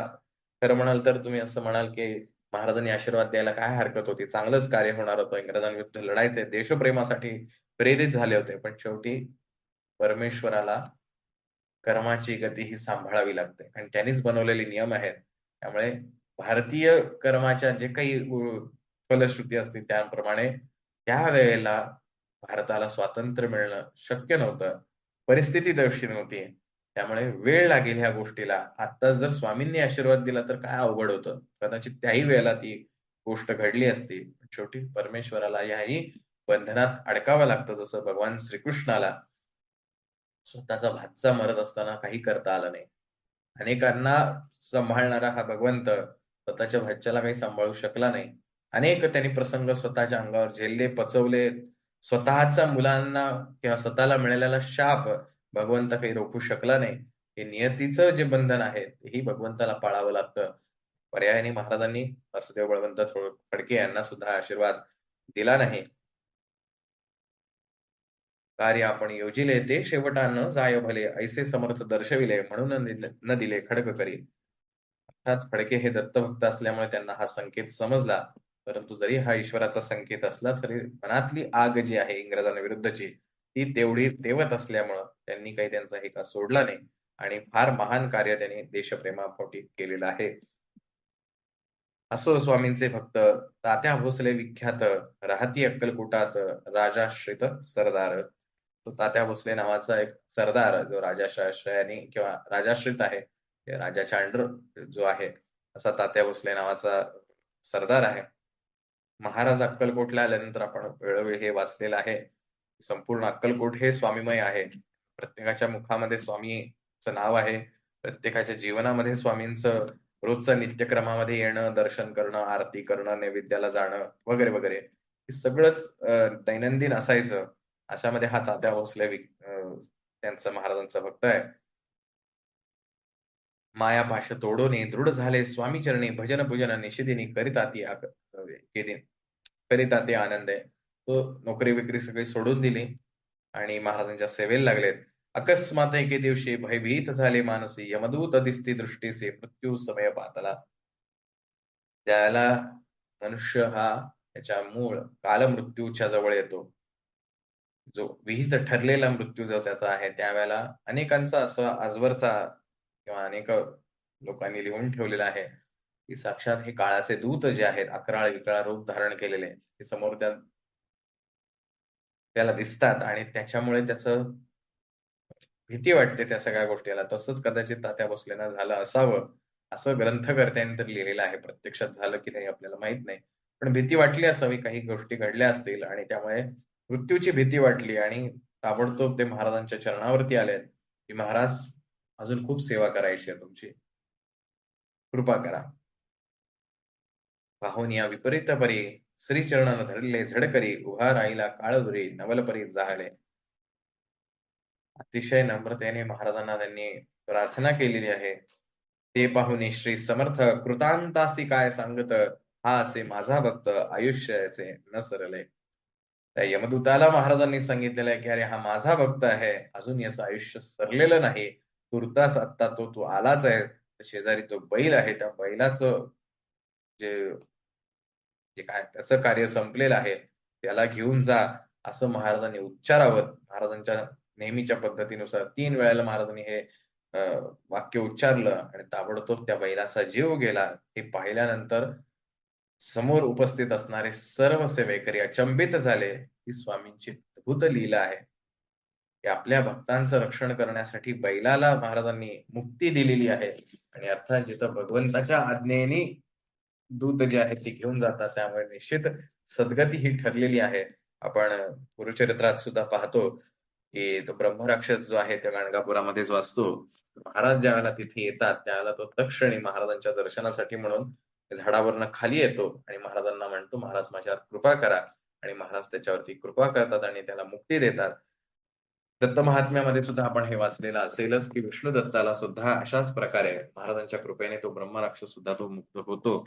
खरं म्हणाल तर तुम्ही असं म्हणाल की महाराजांनी आशीर्वाद द्यायला काय हरकत होती. चांगलंच कार्य होणार होतं. इंग्रजांविरुद्ध लढायचे देशप्रेमासाठी प्रेरित झाले होते. पण शेवटी परमेश्वराला कर्माची गती ही सांभाळावी लागते आणि त्यांनीच बनवलेले नियम आहेत. त्यामुळे भारतीय कर्माच्या जे काही फलश्रुती असतील त्याप्रमाणे त्यावेळेला भारताला स्वातंत्र्य मिळणं शक्य नव्हतं. परिस्थिती तशी नव्हती. त्यामुळे वेळ लागेल ह्या गोष्टीला. आता जर स्वामींनी आशीर्वाद दिला तर काय अवघड होतं. कदाचित त्याही वेळेला ती गोष्ट घडली असती. शेवटी परमेश्वराला याही बंधनात अडकावं लागतं. जसं भगवान श्रीकृष्णाला स्वतःचा भाचा मरत असताना काही करता आलं नाही. अनेकांना सांभाळणारा हा भगवंत स्वतःच्या भाच्याला काही सांभाळू शकला नाही. अनेक त्यांनी प्रसंग स्वतःच्या अंगावर झेलले, पचवले, स्वतःच्या मुलांना किंवा स्वतःला मिळालेला शाप भगवंत काही रोखू शकला नाही. हे नियतीचं जे बंधन आहे तेही भगवंताला पाळावं लागतं. पर्यायाने महाराजांनी वासुदेव बळवंत फडके यांना सुद्धा आशीर्वाद दिला नाही. कार्य आपण योजिले ते शेवटा न जाय भले, ऐसे समर्थ दर्शविले म्हणून न दिले खडक करी. अर्थात फडके हे दत्तभक्त असल्यामुळे त्यांना हा संकेत समजला. परंतु जरी हा ईश्वराचा संकेत असला तरी मनातली आग जी आहे इंग्रजांविरुद्धची ती तेवढी तेवत असल्यामुळं त्यांनी काही त्यांचा हेका सोडला नाही आणि फार महान कार्य त्यांनी देशप्रेमापोटी केलेलं आहे. असो स्वामींचे भक्त तात्या भोसले विख्यात, राहती अक्कलकोटात राजाश्रित सरदार. तो तात्या भोसले नावाचा एक सरदार जो राजाश्रयाने किंवा राजाश्रित आहे, राजाच्या अंडर जो आहे असा तात्या भोसले नावाचा सरदार आहे. महाराज अक्कलकोटला आल्यानंतर आपण वेळोवेळी हे वाचलेलं आहे. संपूर्ण अक्कलकोट हे स्वामीमय आहे. प्रत्येकाच्या मुखामध्ये स्वामीचं नाव आहे. प्रत्येकाच्या जीवनामध्ये स्वामींचं रोजचं नित्यक्रमामध्ये येणं, दर्शन करणं, आरती करणं, नैवेद्याला जाणं वगैरे वगैरे हे सगळंच दैनंदिन असायचं. अशामध्ये हा तात्या भोसले त्यांचा महाराजांचा भक्त आहे. माया पाश तोडोनी दृढ झाले स्वामी चरणी, भजन पूजन निशिदिनी करिता ते आनंद आहे. तो नोकरी विक्री सगळी सोडून दिली आणि महाराजांच्या सेवेला लागलेत. अकस्मात एके दिवशी भयभीत झाले मानसी, यमदूत दिसती दृष्टीसे मृत्यू समय पातला. त्याला मनुष्य हा त्याच्या मूळ कालमृत्यूच्या जवळ येतो. जो विहित ठरलेला मृत्यू जो त्याचा आहे त्यावेळेला अनेकांचा असा आजवरचा किंवा अनेक लोकांनी लिहून ठेवलेला आहे की साक्षात हे काळाचे दूत जे आहेत अकराळ विकराळ रूप धारण केलेले ते समोर त्याला दिसतात आणि त्याच्यामुळे त्याचं भीती वाटते त्या सगळ्या गोष्टीला. तसंच कदाचित तात्या भोसलेंना झालं असावं असं ग्रंथकर्त्यांनी तर लिहिलेलं आहे. प्रत्यक्षात झालं की नाही आपल्याला माहित नाही, पण भीती वाटली असावी, काही गोष्टी घडल्या असतील आणि त्यामुळे मृत्यूची भीती वाटली आणि ताबडतोब ते महाराजांच्या चरणावरती आले की महाराज अजून खूप सेवा करायची आहे तुमची, कृपा करा. पाहून या विपरीत परी श्रीचरण धरले झडकरी, उभा राहिला काळदुरी नवलपरी जाहले. अतिशय नम्रतेने महाराजांना त्यांनी प्रार्थना केलेली आहे. ते पाहुनी श्री समर्थ कृतांतासी काय सांगत, हा असे माझा भक्त आयुष्याचे न सरले. त्या यमदूताला महाराजांनी सांगितलेलं आहे की अरे हा माझा भक्त आहे, अजून याचं आयुष्य सरलेलं नाही, तुर्तास आत्ता तो आलाच आहे. शेजारी तो बैल आहे, त्या बैलाचं जे जे काय त्याचं कार्य संपलेलं आहे त्याला घेऊन जा असं महाराजांनी उच्चारावं. महाराजांच्या नेहमीच्या पद्धतीनुसार 3 वेळेला महाराजांनी हे वाक्य उच्चारलं आणि ताबडतोब त्या बैलाचा जीव गेला. हे पाहिल्यानंतर समोर उपस्थित असणारे सर्व सेवेकरी अचंबित झाले. ही स्वामींची अद्भुत लीला आहे की आपल्या भक्तांचं रक्षण करण्यासाठी बैलाला महाराजांनी मुक्ती दिलेली आहे आणि अर्थात जिथं भगवंताच्या आज्ञेने दूत जे आहेत ते घेऊन जातात त्यामुळे निश्चित सद्गती ही ठरलेली आहे. आपण गुरुचरित्रात सुद्धा पाहतो की तो ब्रह्मराक्षस जो आहे त्या गाणगापुरामध्ये जो असतो, महाराज ज्यावेळेला तिथे येतात त्यावेळेला तो तक्षणी महाराजांच्या दर्शनासाठी म्हणून झाडावरनं खाली येतो आणि महाराजांना म्हणतो महाराज माझ्यावर कृपा करा आणि महाराज त्याच्यावरती कृपा करतात आणि त्याला मुक्ती देतात. दत्त महात्म्यामध्ये सुद्धा आपण हे वाचलेलं असेलच की विष्णू दत्ताला सुद्धा अशाच प्रकारे महाराजांच्या कृपेने तो ब्रह्मराक्षस सुद्धा तो मुक्त होतो.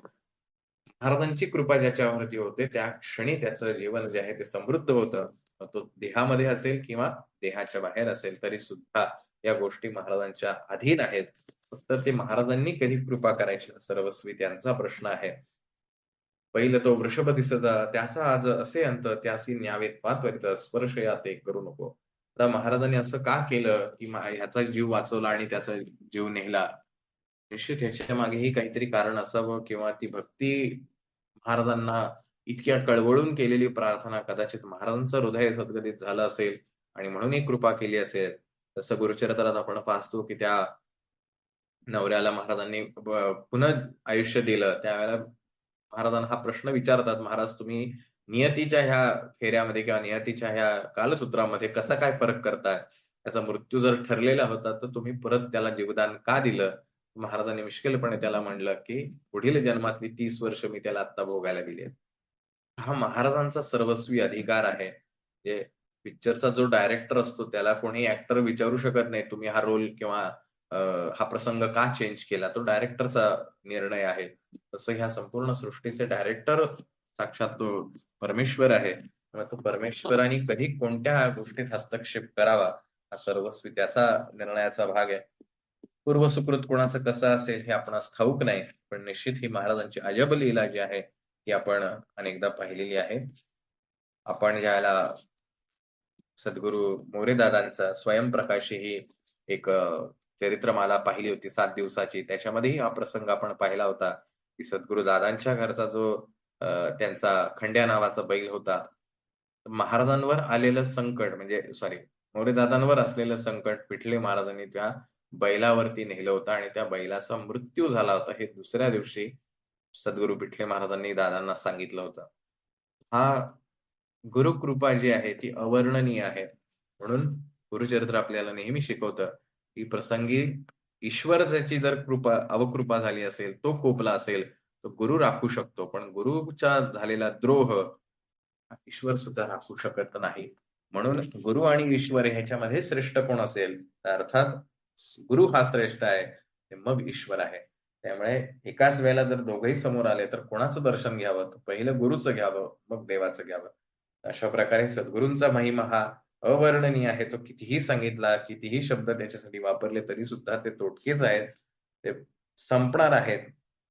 महाराजांची कृपा ज्याच्यावरती होते त्या क्षणी त्याचं जीवन जे आहे ते समृद्ध होतं. तो देहामध्ये असेल किंवा देहाच्या बाहेर असेल तरी सुद्धा या गोष्टी महाराजांच्या अधीन आहेत. फक्त ते महाराजांनी कधी कृपा करायची सर्वस्वी त्यांचा प्रश्न आहे. पहिलं तो वृषभ दिसता त्याचा आज असे अंत, त्यासी न्यावेत पात्वरित स्पर्श या ते करू नको. आता महाराजांनी असं का केलं की ह्याचा जीव वाचवला आणि त्याचा जीव नेला? निश्चित ह्याच्या मागेही काहीतरी कारण असावं किंवा ती भक्ती महाराजांना इतक्या कळवळून केलेली प्रार्थना कदाचित महाराजांचं हृदय सद्गदित झालं असेल आणि म्हणून ही कृपा केली असेल. तसं गुरुचरित्रात आपण पाहतो की त्या नवऱ्याला महाराजांनी पुन्हा आयुष्य दिलं त्यावेळेला महाराजांना हा प्रश्न विचारतात, महाराज तुम्ही नियतीच्या ह्या फेऱ्यामध्ये किंवा नियतीच्या ह्या कालसूत्रामध्ये कसा काय फरक करताय? त्याचा मृत्यू जर ठरलेला होता तर तुम्ही परत त्याला जीवदान का दिलं? महाराजांनी मिश्किलपणे त्याला म्हणलं की पुढील जन्मातली 30 वर्ष मी त्याला आता भोगायला दिली आहेत. हा महाराजांचा सर्वस्वी अधिकार आहे. पिक्चरचा जो डायरेक्टर असतो त्याला कोणी ऍक्टर विचारू शकत नाही, तुम्ही हा रोल किंवा हा प्रसंग का चेंज केला? तो डायरेक्टरचा निर्णय आहे. तसं ह्या संपूर्ण सृष्टीचे डायरेक्टर साक्षात तो परमेश्वर आहे. मग तो परमेश्वराने कधी कोणत्या गोष्टीत हस्तक्षेप करावा हा सर्वस्वी त्याचा निर्णयाचा भाग आहे. पूर्वसुकृत कोणाचं कसं असेल हे आपणास ठाऊक नाही, पण निश्चित ही महाराजांची अजब लीला जी आहे ती आपण अनेकदा पाहिलेली आहे. आपण ज्याला सद्गुरू मोरेदादांचा स्वयंप्रकाशी ही एक चरित्रमाला पाहिली होती 7 दिवसाची. त्याच्यामध्येही हा प्रसंग आपण पाहिला होता, की सद्गुरू दादांच्या घरचा जो त्यांचा खंड्या नावाचा बैल होता. महाराजांवर आलेलं संकट म्हणजे मोरेदादांवर असलेलं संकट पिठले महाराजांनी त्या बैलावरती नेलं होतं आणि त्या बैलाचा मृत्यू झाला होता. हे दुसऱ्या दिवशी सद्गुरू पिठले महाराजांनी दादांना सांगितलं होतं. हा गुरुकृपा जी आहे ती अवर्णनीय आहे. म्हणून गुरुचरित्र आपल्याला नेहमी शिकवतं, की प्रसंगी ईश्वर ज्याची जर अवकृपा झाली असेल, तो कोपला असेल, तो गुरु राखू शकतो. पण गुरुचा झालेला द्रोह ईश्वर सुद्धा राखू शकत नाही. म्हणून गुरु आणि ईश्वर ह्याच्यामध्ये श्रेष्ठ कोण असेल? तर अर्थात गुरु हा श्रेष्ठ आहे, मग ईश्वर आहे. त्यामुळे एकाच वेळेला जर दोघंही समोर आले तर कोणाचं दर्शन घ्यावं? तर पहिलं गुरुचं घ्यावं, मग देवाचं घ्यावं. अशा प्रकारे सद्गुरूंचा महिमा हा अवर्णनीय आहे. तो कितीही सांगितला, कितीही शब्द त्याच्यासाठी वापरले तरी सुद्धा ते तोटकेच आहेत. ते संपणार आहेत,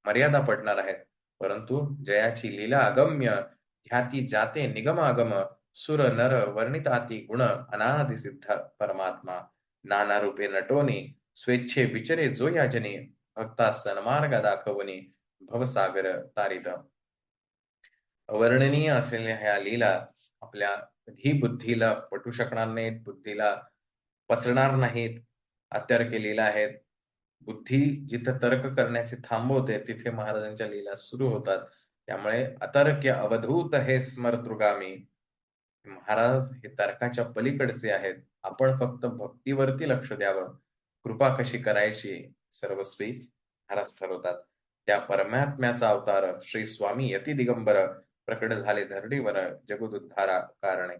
मर्यादा पडणार आहेत. परंतु जयाची लीला अगम्य, ह्याती जाते निगमागम, सुर नर वर्णिताती गुण, अनादि सिद्ध परमात्मा, नाना रूपे नटोनी, स्वेच्छे विचरे जो याचने, भक्ता सन्मार्ग दाखवणे, भवसागर तारित. अवर्णनीय असलेल्या ह्या लीला आपल्या कधी बुद्धीला पटू शकणार नाहीत, बुद्धीला पचणार नाहीत. अतर्क्य लीला आहेत. बुद्धी जिथं तर्क करण्याचे थांबवते तिथे महाराजांच्या लीला सुरू होतात. त्यामुळे अतर्क्य अवधूत हे स्मरतृगामी. महाराज हे तर्काच्या पलीकडचे आहेत. आपण फक्त भक्तीवरती लक्ष द्यावं. कृपा कशी करायची सर्वस्वी महाराज ठरवतात. त्या परमात्म्याचा अवतार श्री स्वामी यती दिगंबर प्रकट झाले धरणीवर जगदुद्धारा कारणे.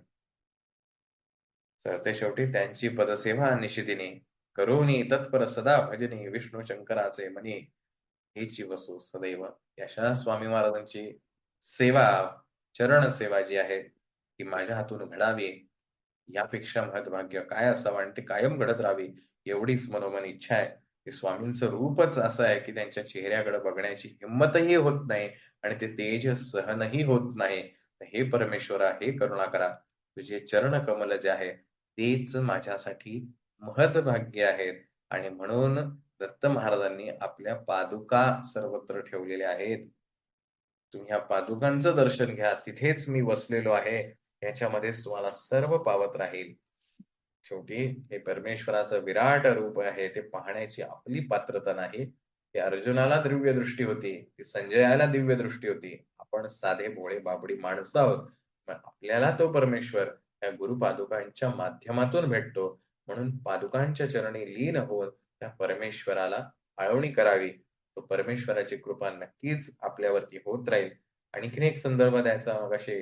तर ते शेवटी त्यांची पदसेवा निशिदिनी करोनी तत्पर सदा भजनी विष्णू शंकराचे मनी हेची वसू सदैव. अशा स्वामी महाराजांची सेवा, चरण सेवा जी आहे ती माझ्या हातून घडावी, यापेक्षा महत्भाग्य काय असावं आणि ते कायम घडत राहावी एवढीच मनोमन इच्छा आहे. ते स्वामींचं रूपच असं आहे की त्यांच्या चेहऱ्याकडे बघण्याची हिंमतही होत नाही आणि ते तेज सहनही होत नाही. हे परमेश्वरा, हे करुणा करा, तुझे चरण कमल जे आहे तेच माझ्यासाठी महत्भाग्य आहेत. आणि म्हणून दत्त महाराजांनी आपल्या पादुका सर्वत्र ठेवलेल्या आहेत. तुम्ही या पादुकांचं दर्शन घ्या, तिथेच मी वसलेलो आहे, याच्यामध्येच तुम्हाला सर्व पावत राहील. शेवटी हे परमेश्वराचं विराट रूप आहे, ते पाहण्याची आपली पात्रता नाही. ते अर्जुनाला दिव्य दृष्टी होती, ती संजयाला दिव्य दृष्टी होती. आपण साधे भोळे बाबडी माणसं आहोत. मग आपल्याला तो परमेश्वर त्या गुरुपादुकांच्या माध्यमातून भेटतो. म्हणून पादुकांच्या चरणी लीन होऊन त्या परमेश्वराला आळवणी करावी. तो परमेश्वराची कृपा नक्कीच आपल्यावरती होत राहील. आणखीन एक संदर्भ द्यायचा मगाशी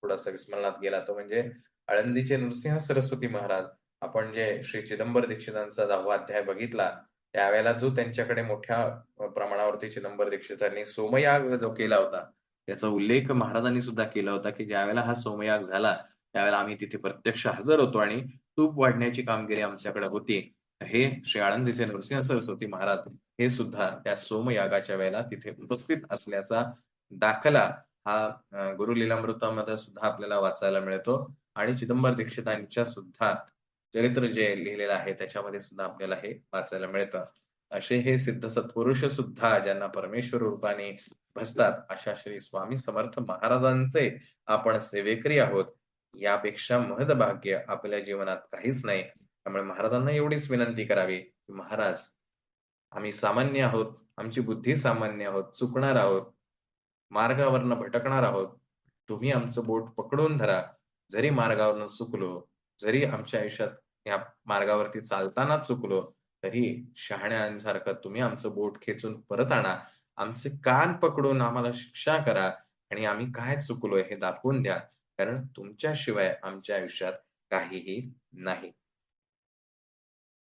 थोडासा विस्मरणात गेला, तो म्हणजे आळंदीचे नृसिंह सरस्वती महाराज. आपण जे श्री चिदंबर दीक्षितांचा 10वा अध्याय बघितला, त्यावेळेला जो त्यांच्याकडे मोठ्या प्रमाणावरती चिदंबर दीक्षितांनी सोमयाग जो केला होता, त्याचा उल्लेख महाराजांनी सुद्धा केला होता, की ज्यावेळेला हा सोमयाग झाला त्यावेळेला आम्ही तिथे प्रत्यक्ष हजर होतो आणि तूप वाढण्याची कामगिरी आमच्याकडे होती. हे श्री आळंदीचे नृसिंह सरस्वती महाराज हे सुद्धा त्या सोमयागाच्या वेळेला तिथे उपस्थित असल्याचा दाखला हा गुरु लीलामृतामध्ये सुद्धा आपल्याला वाचायला मिळतो. आणि चिदंबर दीक्षितांच्या सुद्धा चरित्र जे लिहिलेलं आहे त्याच्यामध्ये सुद्धा आपल्याला हे वाचायला मिळतं. असे हे सिद्ध सत्पुरुष सुद्धा ज्यांना परमेश्वर रूपाने भजतात, अशा श्री स्वामी समर्थ महाराजांचे आपण सेवेकरी आहोत. यापेक्षा महत्भाग्य आपल्या जीवनात काहीच नाही. त्यामुळे महाराजांना एवढीच विनंती करावी की महाराज, आम्ही सामान्य आहोत, आमची बुद्धी सामान्य आहोत, चुकणार आहोत, मार्गावरनं भटकणार आहोत. तुम्ही आमचं बोट पकडून धरा. जरी मार्गावरून चुकलो, जरी आमच्या आयुष्यात या मार्गावरती चालताना चुकलो, तरी शहाण्यांसारखं तुम्ही आमचं बोट खेचून परत आणा. आमचे कान पकडून आम्हाला शिक्षा करा आणि आम्ही काय चुकलोय हे दाखवून द्या. कारण तुमच्याशिवाय आमच्या आयुष्यात काहीही नाही.